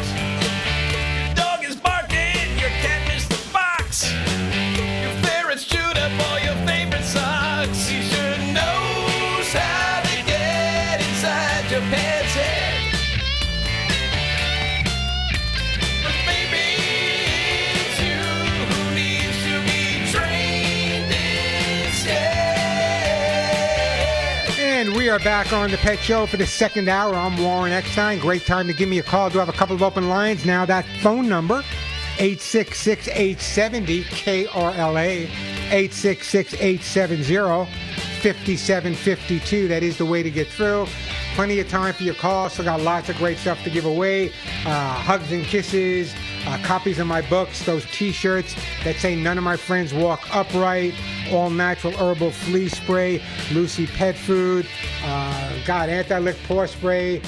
Your dog is barking, your cat missed the box. Your ferret's chewed up all your favorite socks. He sure knows how to get inside your pet's head. But maybe it's you who needs to be trained instead. And we are back on The Pet Show for the second hour. I'm Warren Eckstein. Great time to give me a call. Do have a couple of open lines now. That phone number, 866-870-KRLA, 866-870-5752. That is the way to get through. Plenty of time for your calls. So got lots of great stuff to give away. Hugs and kisses, copies of my books, those T-shirts that say none of my friends walk upright, all natural herbal flea spray, Lucy Pet Food, anti-lick paw spray,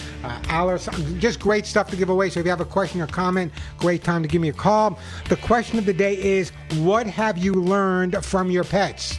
Alice, just great stuff to give away. So if you have a question or comment, great time to give me a call. The question of the day is, what have you learned from your pets?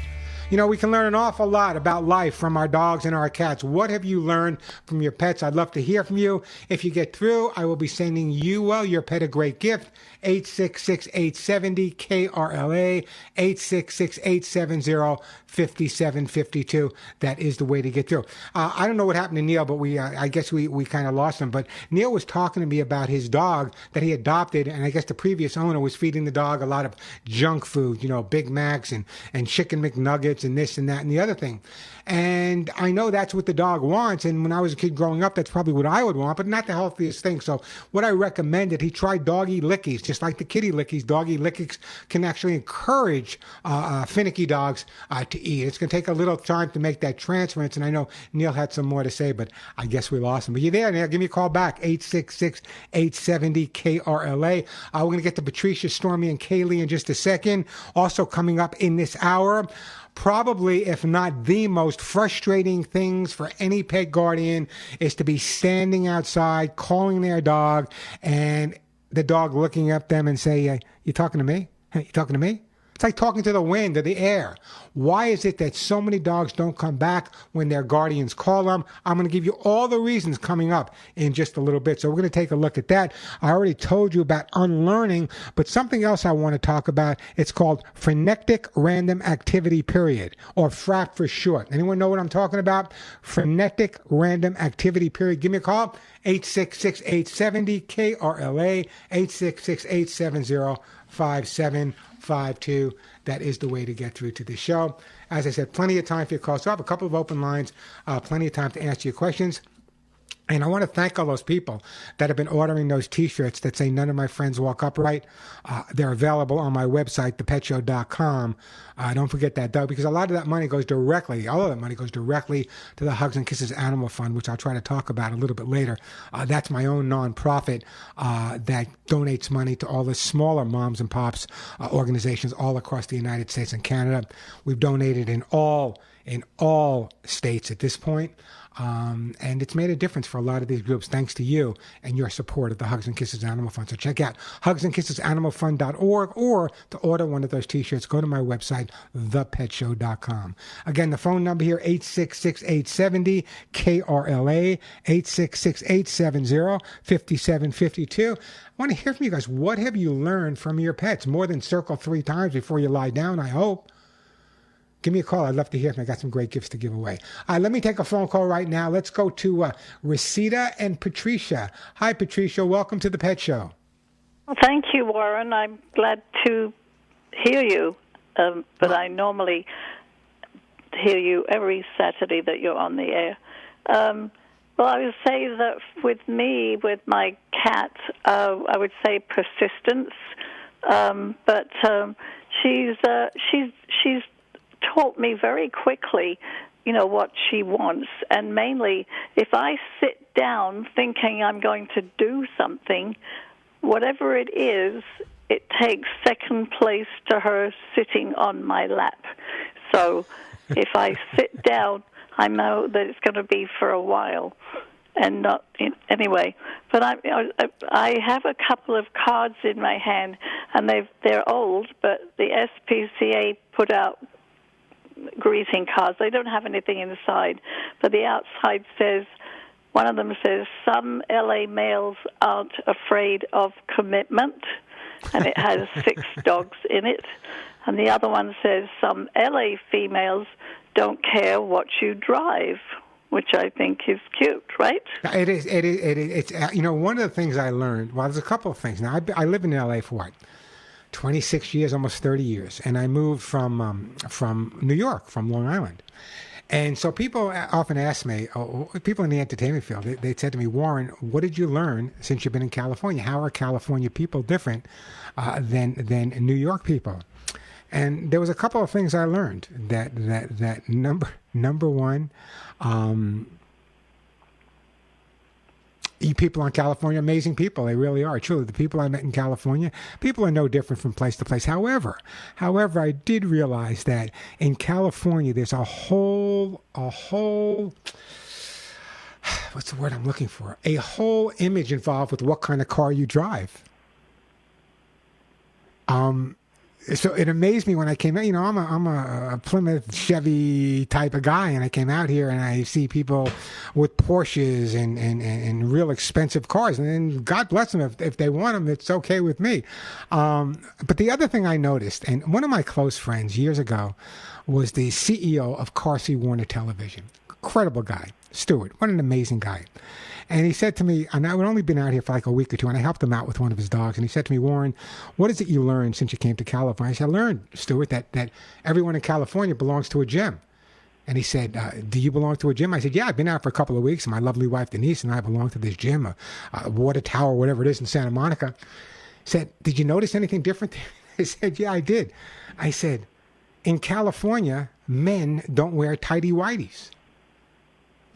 You know, we can learn an awful lot about life from our dogs and our cats. What have you learned from your pets? I'd love to hear from you. If you get through, I will be sending you, your pet a great gift. 866-870-KRLA, 866-870-5752. That is the way to get through. I don't know what happened to Neil, but I guess we kind of lost him. But Neil was talking to me about his dog that he adopted, and I guess the previous owner was feeding the dog a lot of junk food, Big Macs and Chicken McNuggets and this and that and the other thing. And I know that's what the dog wants. And when I was a kid growing up, that's probably what I would want, but not the healthiest thing. So what I recommended, he tried doggy lickies, just like the kitty lickies. Doggy lickies can actually encourage finicky dogs to eat. It's going to take a little time to make that transference. And I know Neil had some more to say, but I guess we lost him. But you're there, Neil. Give me a call back, 866-870-KRLA. We're going to get to Patricia, Stormy, and Kaylee in just a second. Also coming up in this hour, probably, if not the most frustrating things for any pet guardian is to be standing outside, calling their dog, and the dog looking at them and say, you talking to me? Hey, you talking to me? It's like talking to the wind or the air. Why is it that so many dogs don't come back when their guardians call them? I'm going to give you all the reasons coming up in just a little bit. So we're going to take a look at that. I already told you about unlearning, but something else I want to talk about, it's called frenetic random activity period, or FRAP for short. Anyone know what I'm talking about? Frenetic random activity period. Give me a call, 866-870-KRLA, 866-870-5752. That is the way to get through to the show. As I said, plenty of time for your calls. So I have a couple of open lines, plenty of time to answer your questions. And I want to thank all those people that have been ordering those T-shirts that say none of my friends walk upright. They're available on my website, thepetshow.com. Don't forget that, though, because a lot of that money goes directly, all of that money goes directly to the Hugs and Kisses Animal Fund, which I'll try to talk about a little bit later. That's my own nonprofit that donates money to all the smaller moms and pops organizations all across the United States and Canada. We've donated in all states at this point. And it's made a difference for a lot of these groups thanks to you and your support of the Hugs and Kisses Animal Fund. So check out hugsandkissesanimalfund.org, or to order one of those T-shirts, go to my website, thepetshow.com. Again, the phone number here, 866-870-KRLA, 866-870-5752. I want to hear from you guys. What have you learned from your pets? More than circle 3 times before you lie down, I hope. Give me a call. I'd love to hear from you. I got some great gifts to give away. Let me take a phone call right now. Let's go to Rosita and Patricia. Hi, Patricia. Welcome to the Pet Show. Well, thank you, Warren. I'm glad to hear you, but I normally hear you every Saturday that you're on the air. Well, I would say that with me, with my cat, I would say persistence, but she's taught me very quickly, what she wants. And mainly, if I sit down thinking I'm going to do something, whatever it is, it takes second place to her sitting on my lap. So if I sit down, I know that it's going to be for a while. And not anyway, but I have a couple of cards in my hand, and they're old, but the SPCA put out greeting cards. They don't have anything inside, but the outside says, one of them says, some LA males aren't afraid of commitment, and it has 6 dogs in it. And the other one says, some LA females don't care what you drive, which I think is cute, right? It is. It's one of the things I learned, well, there's a couple of things. Now, I live in LA for what? 26 years, almost 30 years. And I moved from New York, from Long Island. And so people often ask me, people in the entertainment field, they said to me, Warren, what did you learn since you've been in California? How are California people different than New York people? And there was a couple of things I learned that number one, you people in California, amazing people. They really are. Truly, the people I met in California, people are no different from place to place. However, I did realize that in California, there's a whole, what's the word I'm looking for? A whole image involved with what kind of car you drive. So it amazed me when I came out. I'm a Plymouth Chevy type of guy, and I came out here and I see people with Porsches and real expensive cars. And then God bless them, if they want them, it's okay with me. But the other thing I noticed, and one of my close friends years ago was the CEO of Carsey Warner Television. Incredible guy, Stuart. What an amazing guy. And he said to me, and I had only been out here for like a week or two, and I helped him out with one of his dogs. And he said to me, Warren, what is it you learned since you came to California? I said, I learned, Stuart, that everyone in California belongs to a gym. And he said, do you belong to a gym? I said, yeah, I've been out for a couple of weeks, and my lovely wife, Denise, and I belong to this gym, a water tower, whatever it is in Santa Monica. He said, did you notice anything different? I said, yeah, I did. I said, in California, men don't wear tighty-whities.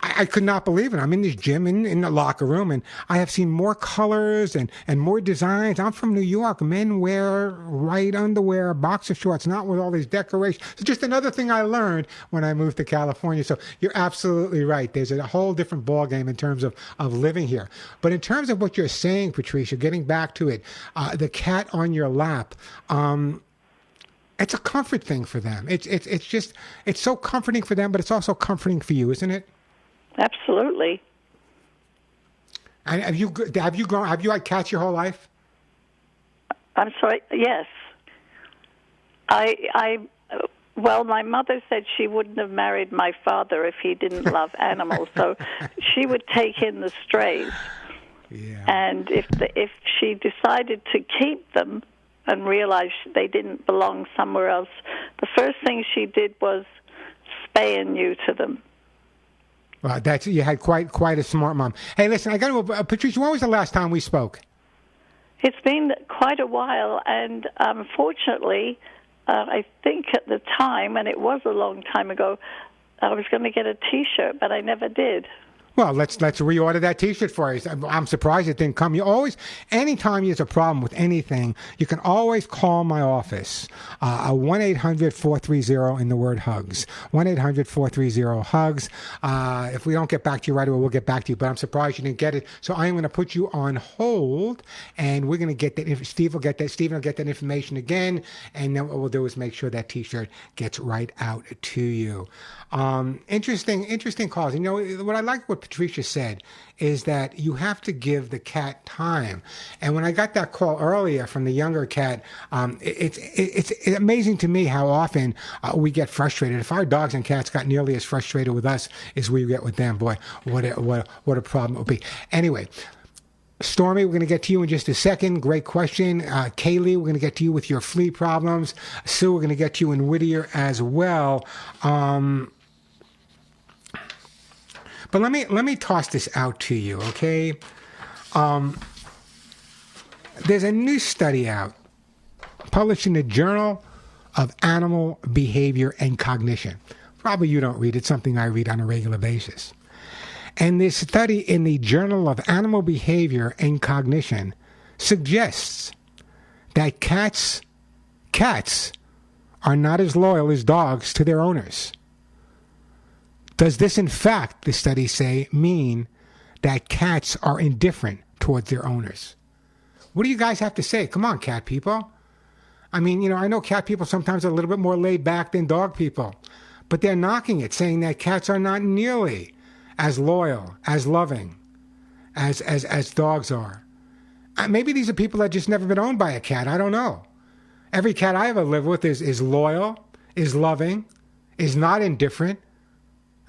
I could not believe it. I'm in this gym in the locker room, and I have seen more colors and more designs. I'm from New York. Men wear white underwear, boxer shorts, not with all these decorations. So just another thing I learned when I moved to California. So you're absolutely right. There's a whole different ballgame in terms of living here. But in terms of what you're saying, Patricia, getting back to it, the cat on your lap, It's a comfort thing for them. It's so comforting for them, but it's also comforting for you, isn't it? Absolutely. And have you had cats your whole life? I'm sorry. Yes. Well, my mother said she wouldn't have married my father if he didn't love animals, so she would take in the strays. Yeah. And if she decided to keep them and realized they didn't belong somewhere else, the first thing she did was spay and neuter them. Well, you had quite a smart mom. Hey, listen, I got to Patricia. When was the last time we spoke? It's been quite a while, and unfortunately, I think at the time, and it was a long time ago, I was going to get a T-shirt, but I never did. Well, let's reorder that T-shirt for you. I'm surprised it didn't come. You always, anytime there's a problem with anything, you can always call my office. 1-800-430 in the word hugs. 1-800-430-HUGS. If we don't get back to you right away, we'll get back to you. But I'm surprised you didn't get it. So I am going to put you on hold, and we're going to get that. Steve will get that information again, and then what we'll do is make sure that T-shirt gets right out to you. Interesting calls. You know, what I like what Patricia said is that you have to give the cat time. And when I got that call earlier from the younger cat, it's amazing to me how often we get frustrated. If our dogs and cats got nearly as frustrated with us as we get with them, boy, what a problem it would be. Anyway, Stormy, we're going to get to you in just a second. Great question. Kaylee, we're going to get to you with your flea problems. Sue, we're going to get to you in Whittier as well. But let me toss this out to you, okay? There's a new study out published in the Journal of Animal Behavior and Cognition. Probably you don't read it. It's something I read on a regular basis. And this study in the Journal of Animal Behavior and Cognition suggests that cats are not as loyal as dogs to their owners. Does this, in fact, the studies say, mean that cats are indifferent towards their owners? What do you guys have to say? Come on, cat people. I mean, you know, I know cat people sometimes are a little bit more laid back than dog people, but they're knocking it, saying that cats are not nearly as loyal, as loving, as dogs are. Maybe these are people that just never been owned by a cat. I don't know. Every cat I ever lived with is loyal, is loving, is not indifferent.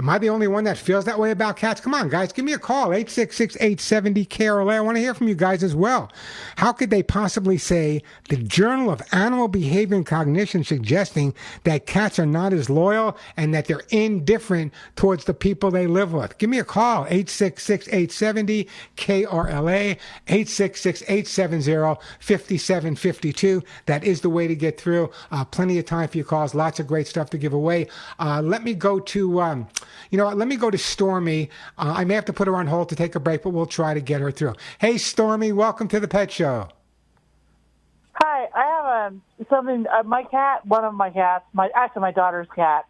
Am I the only one that feels that way about cats? Come on, guys, give me a call, 866-870-KRLA. I want to hear from you guys as well. How could they possibly say the Journal of Animal Behavior and Cognition suggesting that cats are not as loyal and that they're indifferent towards the people they live with? Give me a call, 866-870-KRLA, 866-870-5752. That is the way to get through. Plenty of time for your calls. Lots of great stuff to give away. Let me go to... let me go to Stormy. I may have to put her on hold to take a break, but we'll try to get her through. Hey, Stormy, welcome to the Pet Show. Hi, I have something. My cat, one of my cats, my daughter's cat,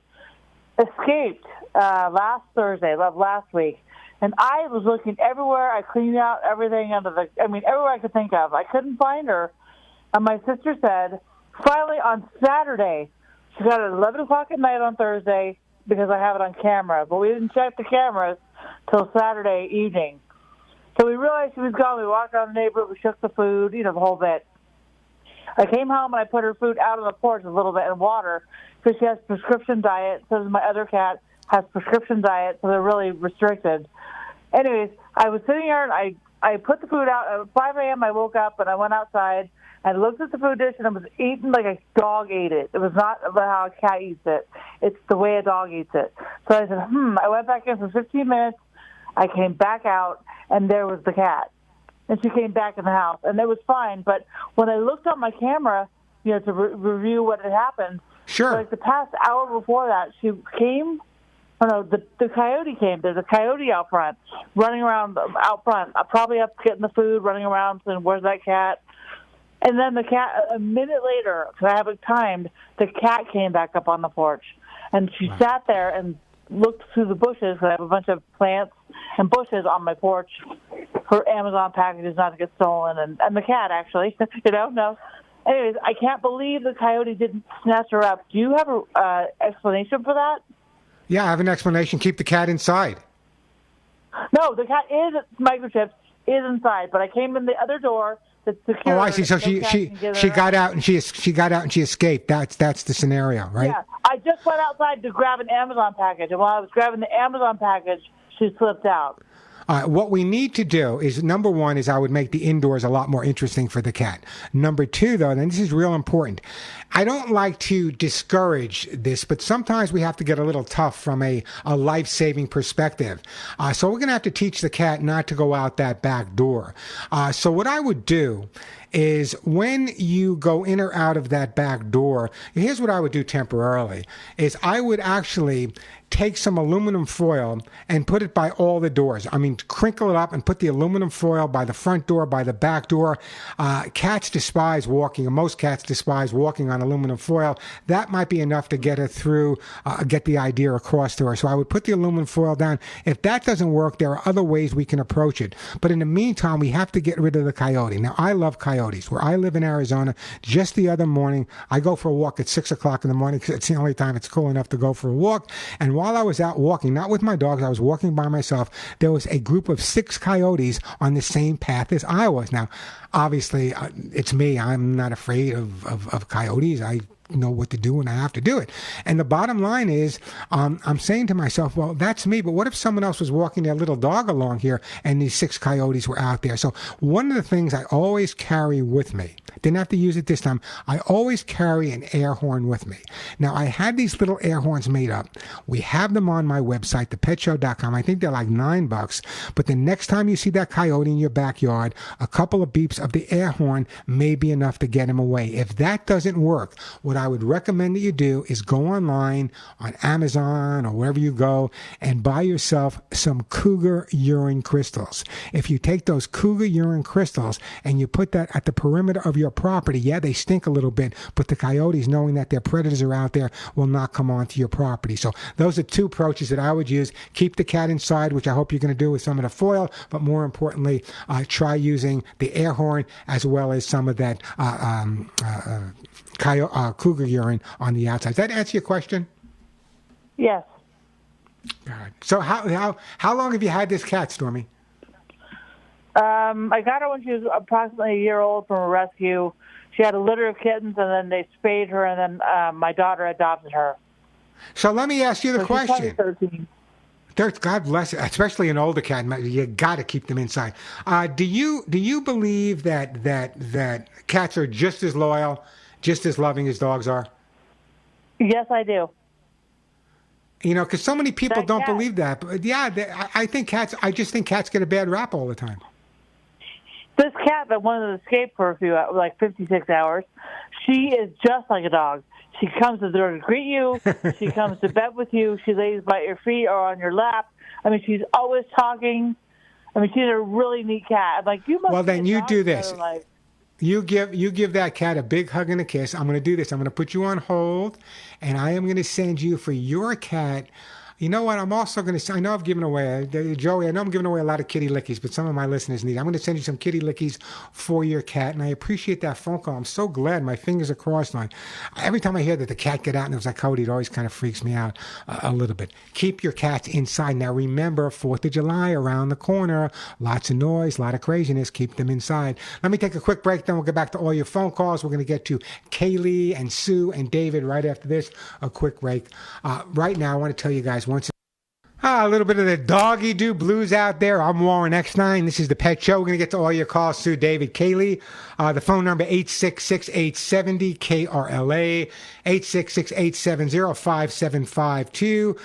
escaped last Thursday, last week. And I was looking everywhere. I cleaned out everything everywhere I could think of. I couldn't find her. And my sister said, finally on Saturday, she got it at 11 o'clock at night on Thursday, because I have it on camera, but we didn't check the cameras till Saturday evening. So we realized she was gone. We walked around the neighborhood, we shook the food, the whole bit. I came home and I put her food out on the porch a little bit in water because she has prescription diet. So does my other cat has prescription diet, so they're really restricted. Anyways, I was sitting here and I put the food out. At 5 a.m. I woke up and I went outside. I looked at the food dish, and it was eaten like a dog ate it. It was not how a cat eats it. It's the way a dog eats it. So I said, I went back in for 15 minutes. I came back out, and there was the cat. And she came back in the house, and it was fine. But when I looked on my camera, to review what had happened, sure. Like the past hour before that, she came. Oh, no, the coyote came. There's a coyote out front, running around out front, probably up getting the food, running around, saying, where's that cat? And then the cat, a minute later, because I have it timed, the cat came back up on the porch. And she sat there and looked through the bushes, because I have a bunch of plants and bushes on my porch for Amazon packages not to get stolen. And the cat, actually, no. Anyways, I can't believe the coyote didn't snatch her up. Do you have a explanation for that? Yeah, I have an explanation. Keep the cat inside. No, the cat is microchipped, is inside, but I came in the other door to secure. Oh, I see. So no she got out and she escaped. That's the scenario, right? Yeah, I just went outside to grab an Amazon package, and while I was grabbing the Amazon package, she slipped out. What we need to do is, number one, is I would make the indoors a lot more interesting for the cat. Number two, though, and this is real important, I don't like to discourage this, but sometimes we have to get a little tough from a life-saving perspective. So we're going to have to teach the cat not to go out that back door. So what I would do is when you go in or out of that back door, here's what I would do temporarily, is I would actually take some aluminum foil and put it by all the doors. I mean, crinkle it up and put the aluminum foil by the front door, by the back door. Cats despise walking, or most cats despise walking on aluminum foil. That might be enough to get her through, get the idea across to her. So I would put the aluminum foil down. If that doesn't work, there are other ways we can approach it. But in the meantime, we have to get rid of the coyote. Now, I love coyotes. Where I live in Arizona, just the other morning, I go for a walk at 6 o'clock in the morning because it's the only time it's cool enough to go for a walk. And while I was out walking, not with my dogs, I was walking by myself, there was a group of 6 coyotes on the same path as I was. Now, obviously, it's me. I'm not afraid of coyotes. I know what to do and I have to do it. And the bottom line is, I'm saying to myself, well, that's me, but what if someone else was walking their little dog along here and these 6 coyotes were out there? So one of the things I always carry with me, didn't have to use it this time, I always carry an air horn with me. Now, I had these little air horns made up. We have them on my website, thepetshow.com. I think they're like $9, but the next time you see that coyote in your backyard, a couple of beeps of the air horn may be enough to get him away. If that doesn't work, what I would recommend that you do is go online on Amazon or wherever you go and buy yourself some cougar urine crystals. If you take those cougar urine crystals and you put that at the perimeter of your property, yeah, they stink a little bit, but the coyotes, knowing that their predators are out there, will not come onto your property. So those are 2 approaches that I would use. Keep the cat inside, which I hope you're going to do with some of the foil, but more importantly, try using the air horn as well as some of that cougar urine on the outside. Does that answer your question? Yes. God. So how long have you had this cat, Stormy? I got her when she was approximately a year old from a rescue. She had a litter of kittens, and then they spayed her, and then my daughter adopted her. So let me ask you the question. She's probably 13. God bless it, especially an older cat. You got to keep them inside. Do you believe that cats are just as loyal, just as loving as dogs are? Yes, I do. You know, because so many people don't believe that. But yeah, I just think cats get a bad rap all the time. This cat that wanted to escape for a few, like 56 hours, she is just like a dog. She comes to the door to greet you. She comes to bed with you. She lays by your feet or on your lap. I mean, she's always talking. I mean, she's a really neat cat. I'm like, you must. Well, then you do this. Like, You give that cat a big hug and a kiss. I'm going to do this. I'm going to put you on hold, and I am going to send you for your cat. You know what? I'm also going to. I know I've given away, Joey. I know I'm giving away a lot of kitty lickies, but some of my listeners need. I'm going to send you some kitty lickies for your cat, and I appreciate that phone call. I'm so glad. My fingers are crossed on. Every time I hear that the cat get out and it was like coyote, it always kind of freaks me out a little bit. Keep your cats inside. Now remember, 4th of July around the corner. Lots of noise, a lot of craziness. Keep them inside. Let me take a quick break. Then we'll get back to all your phone calls. We're going to get to Kaylee and Sue and David right after this. A quick break. Right now, I want to tell you guys. A little bit of the doggy do blues out there. I'm Warren Eckstein. This is the Pet Show. We're going to get to all your calls. Sue, David, Kaylee. The phone number 866-870-KRLA, 866-870-5752.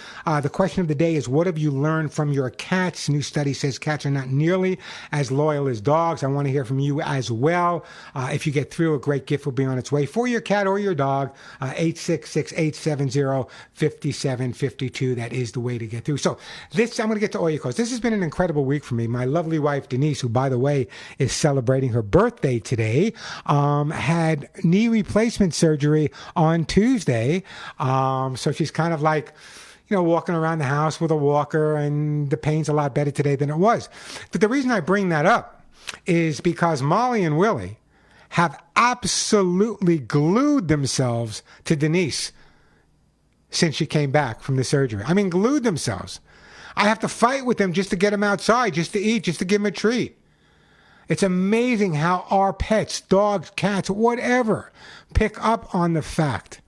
The question of the day is, what have you learned from your cats? New study says cats are not nearly as loyal as dogs. I want to hear from you as well. If you get through, a great gift will be on its way for your cat or your dog. 866-870-5752. That is the way to get through. So I'm going to get to all your calls. This has been an incredible week for me. My lovely wife, Denise, who, by the way, is celebrating her birthday today, had knee replacement surgery on Tuesday. So she's kind of like, walking around the house with a walker, and the pain's a lot better today than it was. But the reason I bring that up is because Molly and Willie have absolutely glued themselves to Denise since she came back from the surgery. I mean, glued themselves. I have to fight with them just to get them outside, just to eat, just to give them a treat. It's amazing how our pets, dogs, cats, whatever, pick up on the fact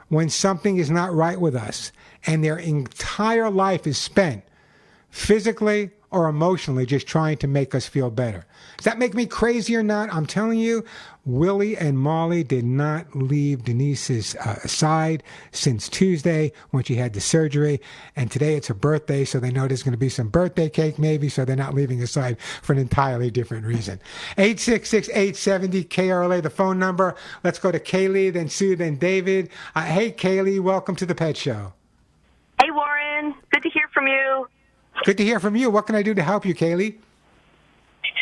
when something is not right with us and their entire life is spent physically or emotionally just trying to make us feel better. Does that make me crazy or not? I'm telling you, Willie and Molly did not leave Denise's side since Tuesday when she had the surgery. And today it's her birthday, so they know there's going to be some birthday cake maybe, so they're not leaving her side for an entirely different reason. 866-870-KRLA, the phone number. Let's go to Kaylee, then Sue, then David. Hey, Kaylee, welcome to the Pet Show. Hey, Warren. Good to hear from you. Good to hear from you. What can I do to help you, Kaylee?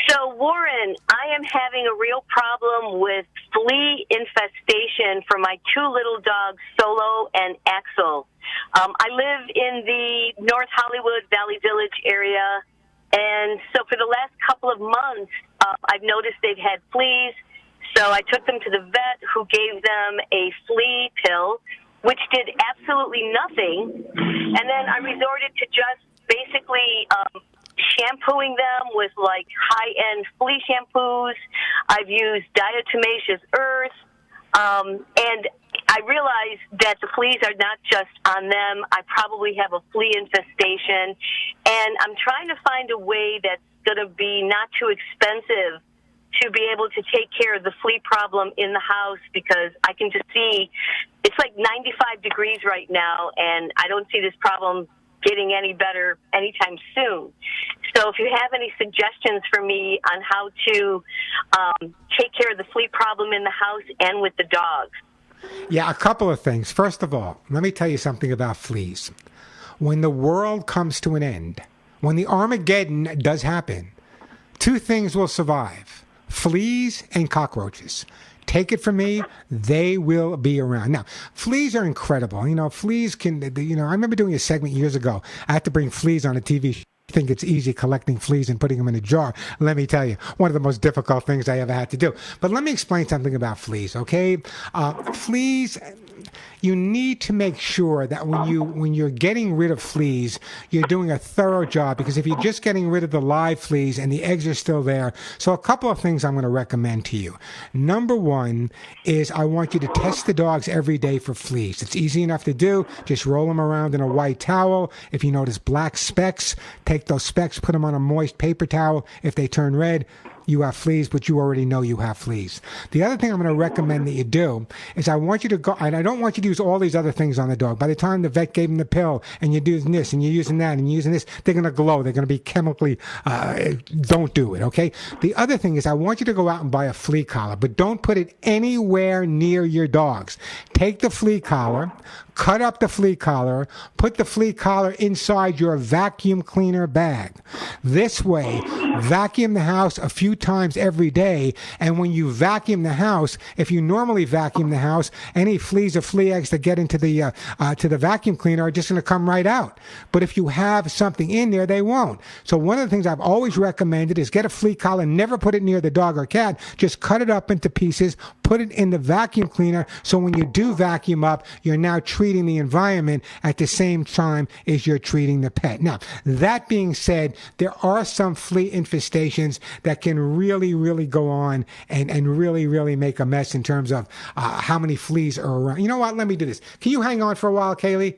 So, Warren, I am having a real problem with flea infestation for my two little dogs, Solo and Axel. I live in the North Hollywood Valley Village area, and so for the last couple of months, I've noticed they've had fleas. So I took them to the vet, who gave them a flea pill, which did absolutely nothing. And then I resorted to just basically shampooing them with like high-end flea shampoos. I've used diatomaceous earth, and I realized that the fleas are not just on them. I probably have a flea infestation, and I'm trying to find a way that's going to be not too expensive to be able to take care of the flea problem in the house, because I can just see it's like 95 degrees right now, and I don't see this problem getting any better anytime soon. So if you have any suggestions for me on how to take care of the flea problem in the house and with the dogs. Yeah, a couple of things. First of all, let me tell you something about fleas. When the world comes to an end, when the Armageddon does happen, two things will survive: fleas and cockroaches. Take it from me, they will be around. Now, fleas are incredible. You know, fleas can, I remember doing a segment years ago. I had to bring fleas on a TV show. I think it's easy collecting fleas and putting them in a jar. Let me tell you, one of the most difficult things I ever had to do. But let me explain something about fleas, okay? Fleas, you need to make sure that when you're getting rid of fleas, you're doing a thorough job, because if you're just getting rid of the live fleas and the eggs are still there. So a couple of things I'm going to recommend to you. Number one is I want you to test the dogs every day for fleas. It's easy enough to do. Just roll them around in a white towel. If you notice black specks, take those specks, put them on a moist paper towel. If they turn red, you have fleas, but you already know you have fleas. The other thing I'm going to recommend that you do is I want you to go, and I don't want you to use all these other things on the dog. By the time the vet gave him the pill and you're doing this and you're using that and you're using this, they're going to glow. They're going to be chemically, don't do it, okay? The other thing is I want you to go out and buy a flea collar, but don't put it anywhere near your dogs. Take the flea collar, cut up the flea collar, put the flea collar inside your vacuum cleaner bag. This way, vacuum the house a few times every day, and when you vacuum the house, if you normally vacuum the house, any fleas or flea eggs that get into the to the vacuum cleaner are just going to come right out. But if you have something in there, they won't. So one of the things I've always recommended is get a flea collar, never put it near the dog or cat, just cut it up into pieces, put it in the vacuum cleaner, so when you do vacuum up, you're now treating the environment at the same time as you're treating the pet. Now, that being said, there are some flea infestations that can really, really go on and really, really make a mess in terms of how many fleas are around. You know what? Let me do this. Can you hang on for a while, Kaylee?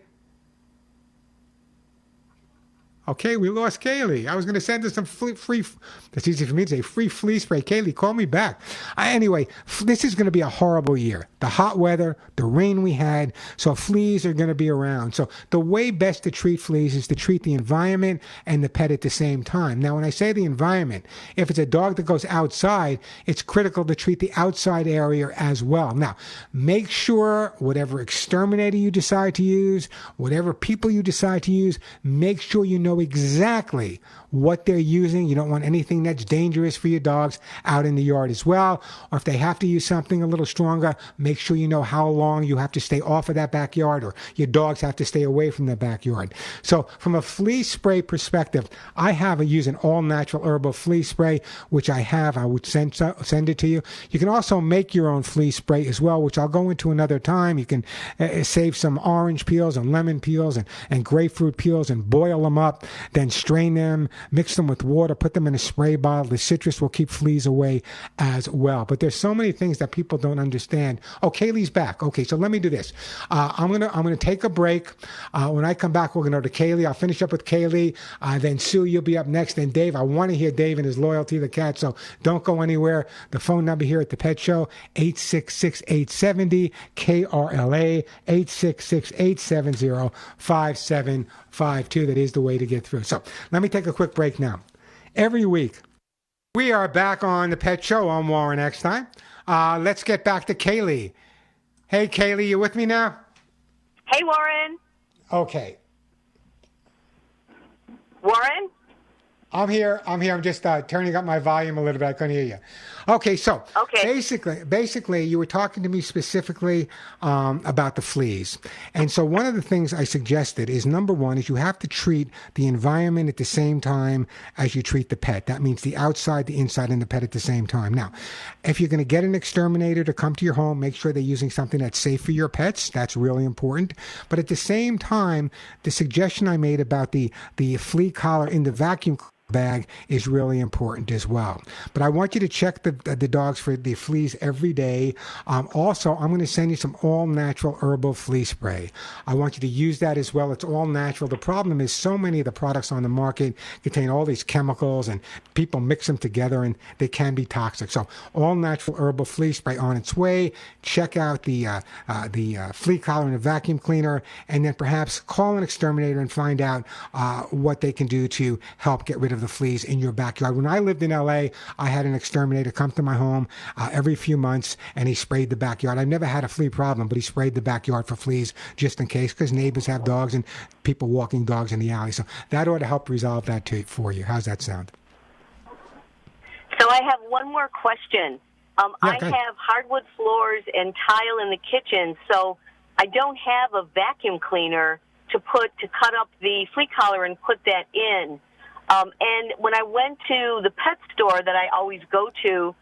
Okay, we lost Kaylee. I was going to send her some free, that's easy for me to say, free flea spray. Kaylee, call me back. Anyway, this is going to be a horrible year. The hot weather, the rain we had, so fleas are going to be around. So the way best to treat fleas is to treat the environment and the pet at the same time. Now, when I say the environment, if it's a dog that goes outside, it's critical to treat the outside area as well. Now, make sure whatever exterminator you decide to use, whatever people you decide to use, make sure you know know exactly what they're using. You don't want anything that's dangerous for your dogs out in the yard as well. Or if they have to use something a little stronger, make sure you know how long you have to stay off of that backyard, or your dogs have to stay away from the backyard. So from a flea spray perspective, I use an all-natural herbal flea spray, which I would send it to you. You can also make your own flea spray as well, which I'll go into another time. You can save some orange peels and lemon peels and grapefruit peels and boil them up, then strain them, mix them with water, put them in a spray bottle. The citrus will keep fleas away as well. But there's so many things that people don't understand. Oh, Kaylee's back. Okay, so let me do this. I'm gonna take a break. When I come back, we're gonna go to Kaylee. I'll finish up with Kaylee. Then Sue, you'll be up next. Then Dave. I want to hear Dave and his loyalty to the cat. So don't go anywhere. The phone number here at the Pet Show: 866-870-KRLA, 866-870-5752. That is the way to get through. So let me take a quick break now. Every week, we are back on the Pet Show. I'm Warren Eckstein. Let's get back to Kaylee. Hey, Kaylee, you with me now? Hey, Warren. Okay. Warren? I'm here. I'm just turning up my volume a little bit. I couldn't hear you. Okay, so basically, you were talking to me specifically about the fleas. And so one of the things I suggested is, number one, is you have to treat the environment at the same time as you treat the pet. That means the outside, the inside, and the pet at the same time. Now, if you're going to get an exterminator to come to your home, make sure they're using something that's safe for your pets. That's really important. But at the same time, the suggestion I made about the flea collar in the vacuum bag is really important as well. But I want you to check the dogs for the fleas every day. Also, I'm going to send you some all-natural herbal flea spray. I want you to use that as well. It's all natural. The problem is so many of the products on the market contain all these chemicals, and people mix them together, and they can be toxic. So all-natural herbal flea spray on its way. Check out the flea collar and the vacuum cleaner, and then perhaps call an exterminator and find out what they can do to help get rid of the fleas in your backyard. When I lived in LA, I had an exterminator come to my home every few months, and he sprayed the backyard. I've never had a flea problem, but he sprayed the backyard for fleas just in case, because neighbors have dogs and people walking dogs in the alley. So that ought to help resolve that for you. How's that sound? So I have one more question. I have hardwood floors and tile in the kitchen, so I don't have a vacuum cleaner to cut up the flea collar and put that in. And when I went to the pet store that I always go to,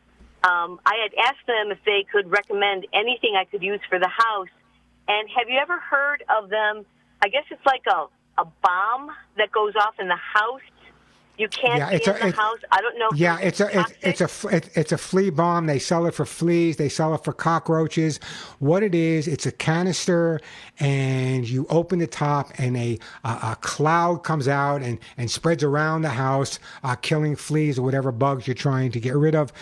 I had asked them if they could recommend anything I could use for the house. And have you ever heard of them? I guess it's like a bomb that goes off in the house. You can't be in the house. I don't know. Yeah, it's a flea bomb. They sell it for fleas. They sell it for cockroaches. What it is, it's a canister, and you open the top, and a cloud comes out and spreads around the house, killing fleas or whatever bugs you're trying to get rid of.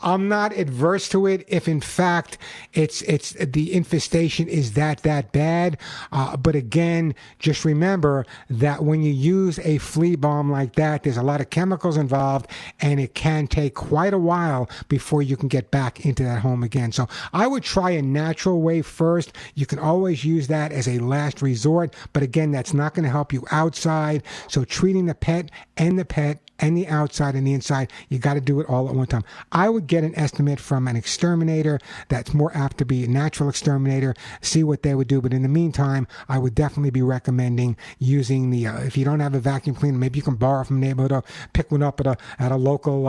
I'm not adverse to it if, in fact, it's the infestation is that bad. But again, just remember that when you use a flea bomb like that, there's a lot of chemicals involved, and it can take quite a while before you can get back into that home again. So I would try a natural way first. You can always use that as a last resort, but again, that's not going to help you outside. So treating the pet and the outside and the inside, you got to do it all at one time. I would get an estimate from an exterminator that's more apt to be a natural exterminator, see what they would do. But in the meantime, I would definitely be recommending using if you don't have a vacuum cleaner, maybe you can borrow from a neighborhood or pick one up at a local,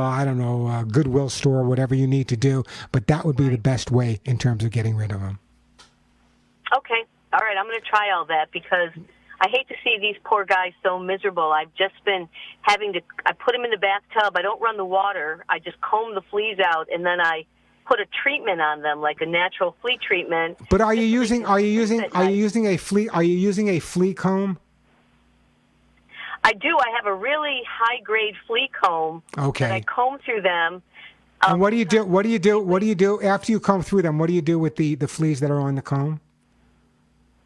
Goodwill store, whatever you need to do. But that would be the best way in terms of getting rid of them. Okay. All right. I'm going to try all that, because I hate to see these poor guys so miserable. I've just been I put them in the bathtub. I don't run the water. I just comb the fleas out, and then I put a treatment on them, like a natural flea treatment. But are you using a flea comb? I do. I have a really high grade flea comb. Okay. And I comb through them. And what do you do? What do you do after you comb through them? What do you do with the fleas that are on the comb?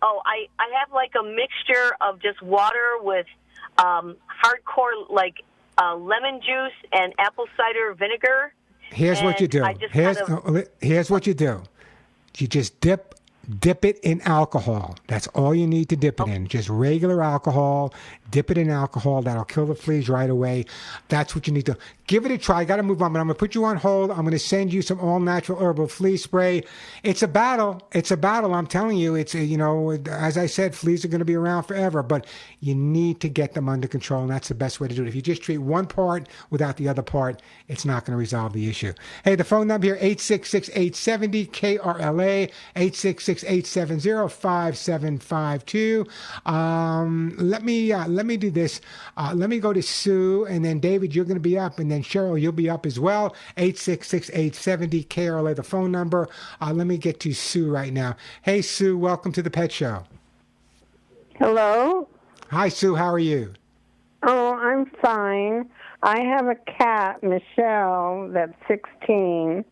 Oh, I have like a mixture of just water with hardcore lemon juice and apple cider vinegar. Here's what you do. Here's what you do. You just dip it in alcohol. That's all you need to dip it in. Just regular alcohol. Dip it in alcohol. That'll kill the fleas right away. That's what you need to give it a try. I got to move on, but I'm going to put you on hold. I'm going to send you some all-natural herbal flea spray. It's a battle. It's a battle. I'm telling you. It's, as I said, fleas are going to be around forever, but you need to get them under control, and that's the best way to do it. If you just treat one part without the other part, it's not going to resolve the issue. Hey, the phone number here, 866-870-KRLA, 866-870-5752. Let me do this. Let me go to Sue, and then David, you're going to be up, and then Cheryl, you'll be up as well. 866-870-KRLA, the phone number. Let me get to Sue right now. Hey, Sue, welcome to the Pet Show. Hello? Hi, Sue. How are you? Oh, I'm fine. I have a cat, Michelle, that's 16,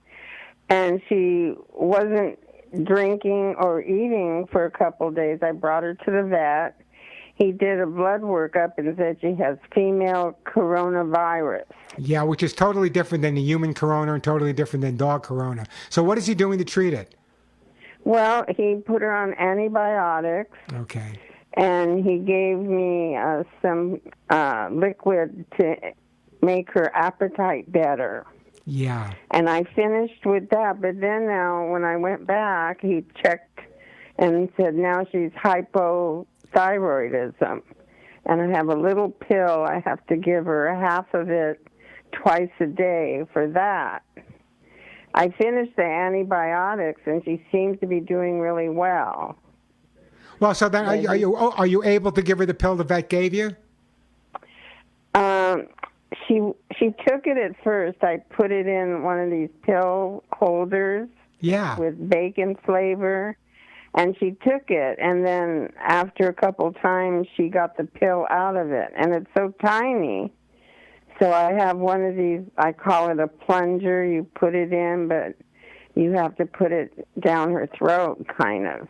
and she wasn't drinking or eating for a couple of days. I brought her to the vet. He did a blood workup and said she has female coronavirus. Yeah, which is totally different than the human corona and totally different than dog corona. So what is he doing to treat it? Well, he put her on antibiotics. Okay. And he gave me some liquid to make her appetite better. Yeah. And I finished with that, but then now when I went back, he checked and said now she's hypothyroidism. And I have a little pill. I have to give her half of it twice a day for that. I finished the antibiotics, and she seems to be doing really well. Well, so then are you able to give her the pill the vet gave you? She took it at first. I put it in one of these pill holders. Yeah. With bacon flavor, and she took it. And then after a couple times, she got the pill out of it, and it's so tiny. So I have one of these. I call it a plunger. You put it in, but you have to put it down her throat, kind of.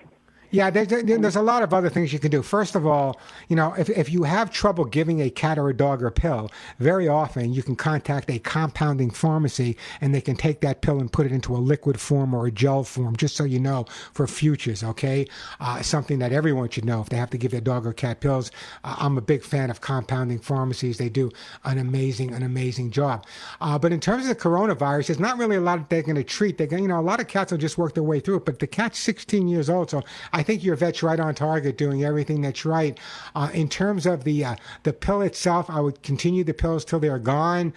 Yeah, there's a lot of other things you can do. First of all, if you have trouble giving a cat or a dog a pill, very often you can contact a compounding pharmacy and they can take that pill and put it into a liquid form or a gel form, just so you know for futures, okay? Something that everyone should know if they have to give their dog or cat pills. I'm a big fan of compounding pharmacies. They do an amazing job. But in terms of the coronavirus, there's not really a lot that they're going to treat. A lot of cats will just work their way through it, but the cat's 16 years old, so I think your vet's right on target, doing everything that's right. In terms of the pill itself, I would continue the pills till they're gone.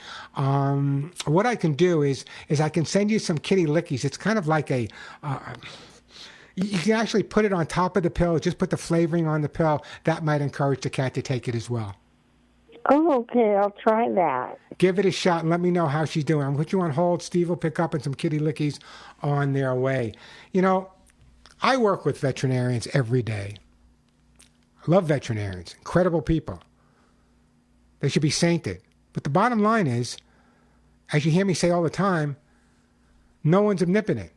What I can do is I can send you some kitty lickies. It's kind of like you can actually put it on top of the pill, just put the flavoring on the pill. That might encourage the cat to take it as well. Oh, okay, I'll try that. Give it a shot and let me know how she's doing. I'll put you on hold. Steve will pick up and some kitty lickies on their way. I work with veterinarians every day. I love veterinarians, incredible people. They should be sainted. But the bottom line is, as you hear me say all the time, no one's omnipotent.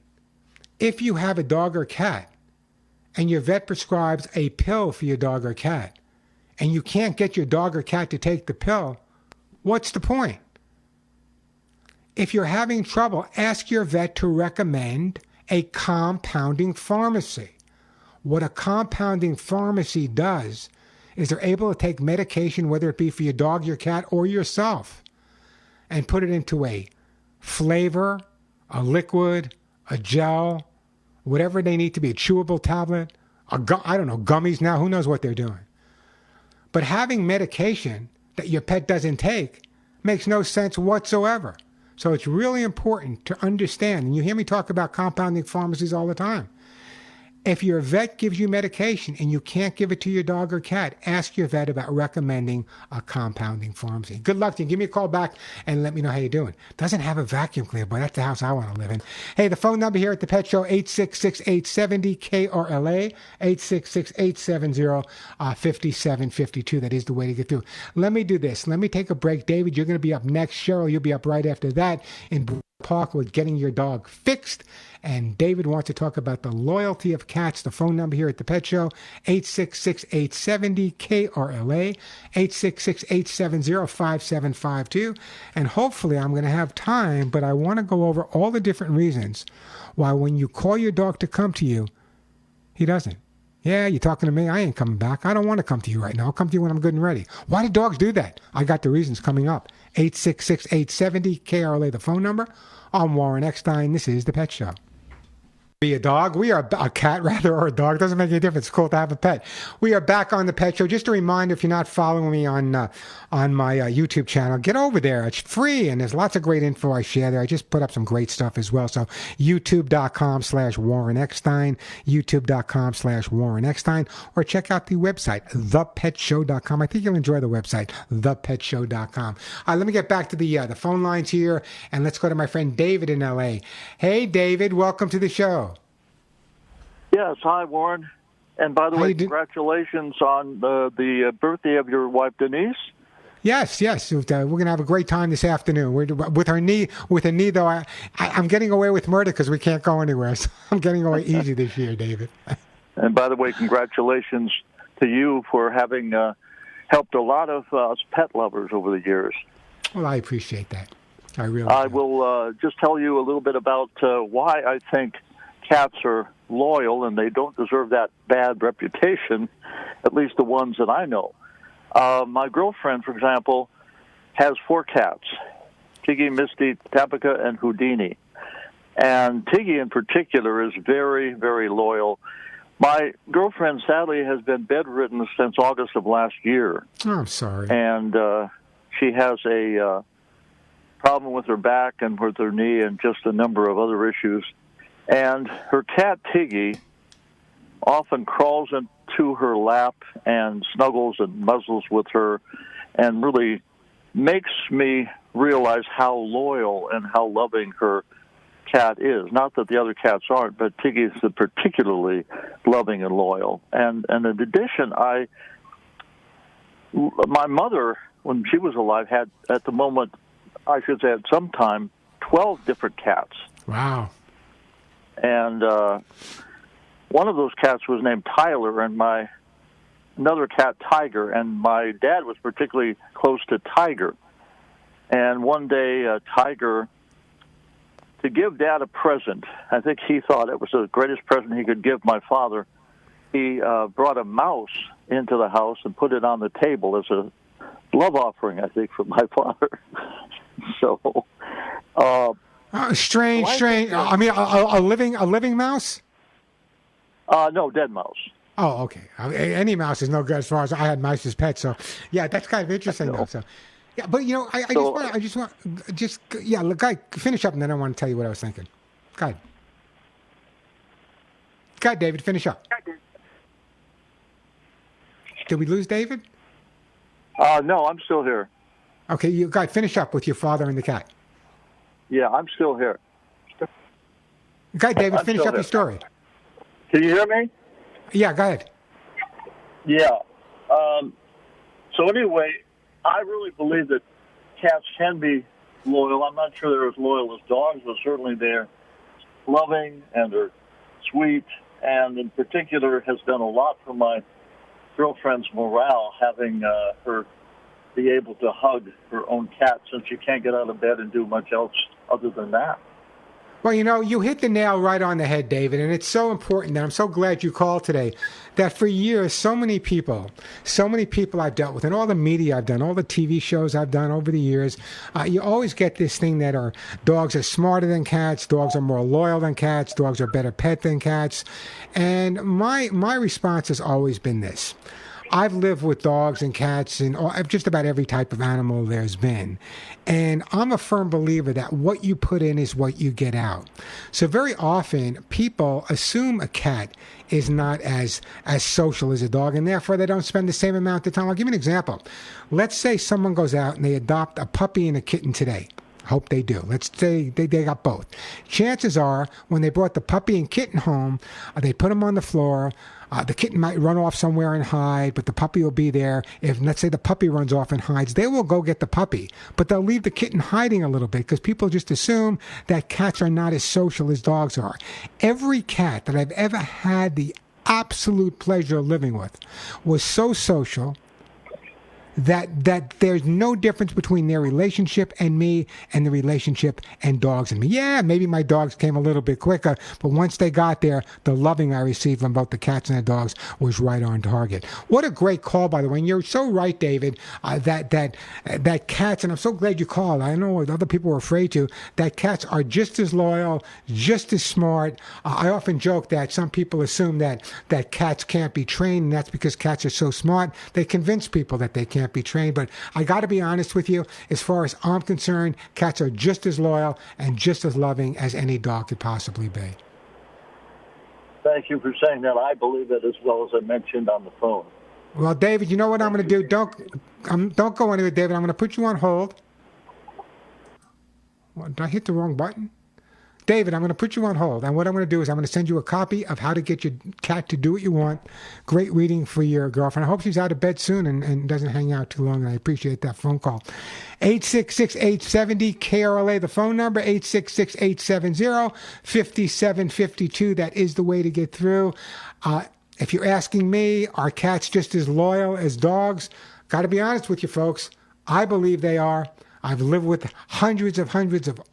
If you have a dog or cat and your vet prescribes a pill for your dog or cat and you can't get your dog or cat to take the pill, what's the point? If you're having trouble, ask your vet to recommend a compounding pharmacy. What a compounding pharmacy does is they're able to take medication, whether it be for your dog, your cat, or yourself, and put it into a flavor, a liquid, a gel, whatever they need to be, a chewable tablet, gummies now, who knows what they're doing. But having medication that your pet doesn't take makes no sense whatsoever. So it's really important to understand, and you hear me talk about compounding pharmacies all the time. If your vet gives you medication and you can't give it to your dog or cat, ask your vet about recommending a compounding pharmacy. Good luck to you. Give me a call back and let me know how you're doing. Doesn't have a vacuum cleaner, but that's the house I want to live in. Hey, the phone number here at the Pet Show, 866-870-KRLA, 866-870-5752. That is the way to get through. Let me do this. Let me take a break. David, you're going to be up next. Cheryl, you'll be up right after that in Park with getting your dog fixed. And David wants to talk about the loyalty of cats. The phone number here at the Pet Show, 866-870-KRLA, 866-870-5752. And hopefully I'm going to have time, but I want to go over all the different reasons why when you call your dog to come to you, he doesn't. Yeah, you talking to me? I ain't coming back. I don't want to come to you right now. I'll come to you when I'm good and ready. Why do dogs do that? I got the reasons coming up. 866-870-KRLA, the phone number. I'm Warren Eckstein. This is The Pet Show. Be a dog. We are a cat, rather, or a dog. Doesn't make any difference. It's cool to have a pet. We are back on The Pet Show. Just a reminder, if you're not following me on my YouTube channel, get over there. It's free, and there's lots of great info I share there. I just put up some great stuff as well. So youtube.com/Warren Eckstein, youtube.com/Warren Eckstein, or check out the website, thepetshow.com. I think you'll enjoy the website, thepetshow.com. Let me get back to the phone lines here, and let's go to my friend David in L.A. Hey, David, welcome to the show. Yes, hi, Warren. And by the way, congratulations on the birthday of your wife, Denise. Yes. We're going to have a great time this afternoon. With a knee, though, I'm getting away with murder because we can't go anywhere. So I'm getting away easy this year, David. And by the way, congratulations to you for having helped a lot of us pet lovers over the years. Well, I appreciate that. I will just tell you a little bit about why I think cats are loyal, and they don't deserve that bad reputation, at least the ones that I know. My girlfriend, for example, has 4 cats, Tiggy, Misty, Tapica, and Houdini. And Tiggy in particular is very, very loyal. My girlfriend, sadly, has been bedridden since August of last year. Oh, I'm sorry. And she has a problem with her back and with her knee and just a number of other issues. And her cat, Tiggy, often crawls into her lap and snuggles and muzzles with her and really makes me realize how loyal and how loving her cat is. Not that the other cats aren't, but Tiggy is particularly loving and loyal. And in addition, my mother, when she was alive, had, at the moment, I should say at some time, 12 different cats. Wow. And one of those cats was named Tyler, and another cat, Tiger. And my dad was particularly close to Tiger. And one day, Tiger, to give Dad a present, I think he thought it was the greatest present he could give my father, he brought a mouse into the house and put it on the table as a love offering, I think, from my father. So... strange. I mean, a living mouse? No, dead mouse. Oh, okay. Any mouse is no good as far as I had mice as pets. So, yeah, that's kind of interesting, though. So, yeah, but I just want, look, finish up, and then I want to tell you what I was thinking. Go ahead, David, finish up. Did we lose David? No, I'm still here. Okay, you got finish up with your father and the cat. Yeah, I'm still here. Okay, David, finish up your story. Can you hear me? Yeah, go ahead. Yeah. So anyway, I really believe that cats can be loyal. I'm not sure they're as loyal as dogs, but certainly they're loving and they're sweet, and in particular has done a lot for my girlfriend's morale, having her be able to hug her own cat, since you can't get out of bed and do much else other than that. Well, you hit the nail right on the head, David, and it's so important, and I'm so glad you called today, that for years, so many people I've dealt with, and all the media I've done, all the TV shows I've done over the years, you always get this thing that dogs are smarter than cats, dogs are more loyal than cats, dogs are better pet than cats, and my response has always been this. I've lived with dogs and cats and just about every type of animal there's been. And I'm a firm believer that what you put in is what you get out. So very often people assume a cat is not as social as a dog, and therefore they don't spend the same amount of time. I'll give you an example. Let's say someone goes out and they adopt a puppy and a kitten today. Hope they do. Let's say they got both. Chances are, when they brought the puppy and kitten home, they put them on the floor. The kitten might run off somewhere and hide, but the puppy will be there. If, let's say, the puppy runs off and hides, they will go get the puppy, but they'll leave the kitten hiding a little bit because people just assume that cats are not as social as dogs are. Every cat that I've ever had the absolute pleasure of living with was so social that there's no difference between their relationship and me and the relationship and dogs and me. Yeah, maybe my dogs came a little bit quicker, but once they got there, the loving I received from both the cats and the dogs was right on target. What a great call, by the way. And you're so right, David, that cats, and I'm so glad you called. I know other people were afraid to, that cats are just as loyal, just as smart. I often joke that some people assume that cats can't be trained, and that's because cats are so smart. They convince people that they can't be trained, but I got to be honest with you, as far as I'm concerned, cats are just as loyal and just as loving as any dog could possibly be. Thank you for saying that. I believe it as well as I mentioned on the phone. Well, David, you know what I'm going to do? Don't go anywhere, David. I'm going to put you on hold. What, did I hit the wrong button? David, I'm going to put you on hold. And what I'm going to do is I'm going to send you a copy of How to Get Your Cat to Do What You Want. Great reading for your girlfriend. I hope she's out of bed soon and doesn't hang out too long. And I appreciate that phone call. 866-870-KRLA, the phone number, 866-870-5752. That is the way to get through. If you're asking me, are cats just as loyal as dogs? Got to be honest with you, folks. I believe they are. I've lived with hundreds of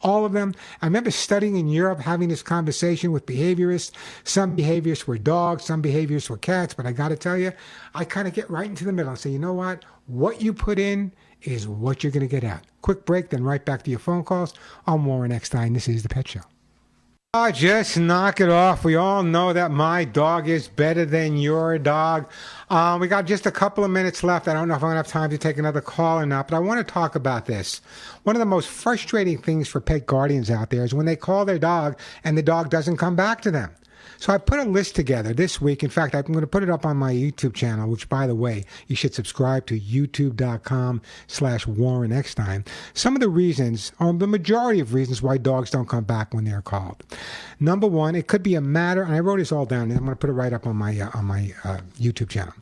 all of them. I remember studying in Europe, having this conversation with behaviorists. Some behaviorists were dogs, some behaviorists were cats, but I got to tell you, I kind of get right into the middle and say, you know what you put in is what you're going to get out. Quick break, then right back to your phone calls. I'm Warren Eckstein. This is The Pet Show. Just knock it off. We all know that my dog is better than your dog. We got just a couple of minutes left. I don't know if I'm going to have time to take another call or not, but I want to talk about this. One of the most frustrating things for pet guardians out there is when they call their dog and the dog doesn't come back to them. So I put a list together this week. In fact, I'm going to put it up on my YouTube channel, which, by the way, you should subscribe to youtube.com/Warren Eckstein. Some of the reasons, or the majority of reasons, why dogs don't come back when they're called. Number one, it could be a matter, and I wrote this all down, and I'm going to put it right up on my YouTube channel.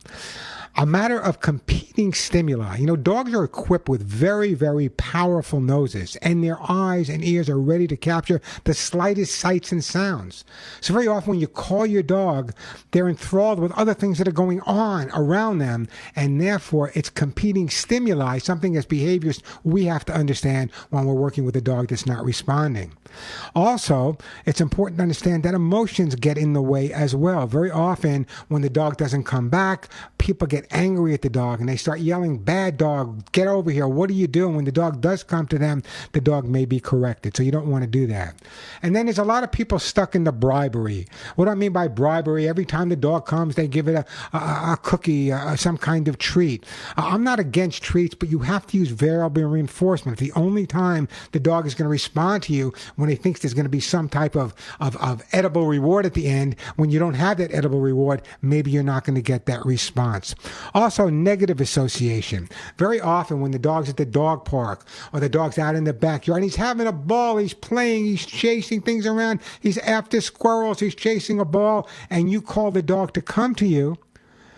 A matter of competing stimuli. You know, dogs are equipped with very, very powerful noses, and their eyes and ears are ready to capture the slightest sights and sounds. So very often when you call your dog, they're enthralled with other things that are going on around them, and therefore it's competing stimuli, something as behaviorists we have to understand when we're working with a dog that's not responding. Also, it's important to understand that emotions get in the way as well. Very often when the dog doesn't come back, people get angry at the dog and they start yelling, "Bad dog, get over here, what are you doing?" When the dog does come to them, the dog may be corrected. So you don't want to do that. And then there's a lot of people stuck in the bribery. What do I mean by bribery? Every time the dog comes, they give it a cookie, some kind of treat. I'm not against treats, but you have to use variable reinforcement. The only time the dog is going to respond to you when he thinks there's going to be some type of edible reward at the end. When you don't have that edible reward, maybe you're not going to get that response. Also, negative association. Very often when the dog's at the dog park or the dog's out in the backyard and he's having a ball, he's playing, he's chasing things around, he's after squirrels, he's chasing a ball, and you call the dog to come to you,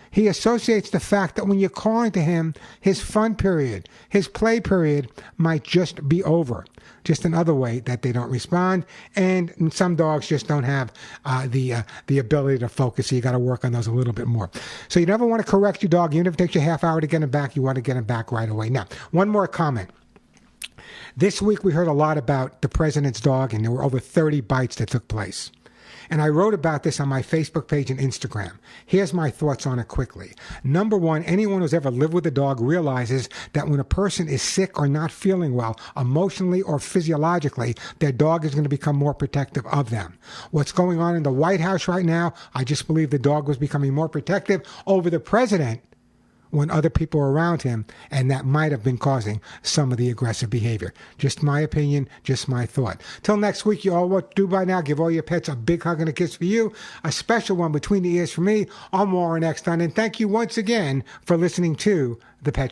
he associates the fact that when you're calling to him, his fun period, his play period might just be over. Just another way that they don't respond. And some dogs just don't have the ability to focus. So you got to work on those a little bit more. So you never want to correct your dog. Even if it takes you a half hour to get him back, you want to get him back right away. Now, one more comment. This week we heard a lot about the president's dog, and there were over 30 bites that took place. And I wrote about this on my Facebook page and Instagram. Here's my thoughts on it quickly. Number one, anyone who's ever lived with a dog realizes that when a person is sick or not feeling well, emotionally or physiologically, their dog is going to become more protective of them. What's going on in the White House right now, I just believe the dog was becoming more protective over the president when other people are around him, and that might have been causing some of the aggressive behavior. Just my opinion, just my thought. Till next week, you all what to do by now. Give all your pets a big hug and a kiss for you, a special one between the ears for me. I'm Warren Eckstein, and thank you once again for listening to The Pet Show.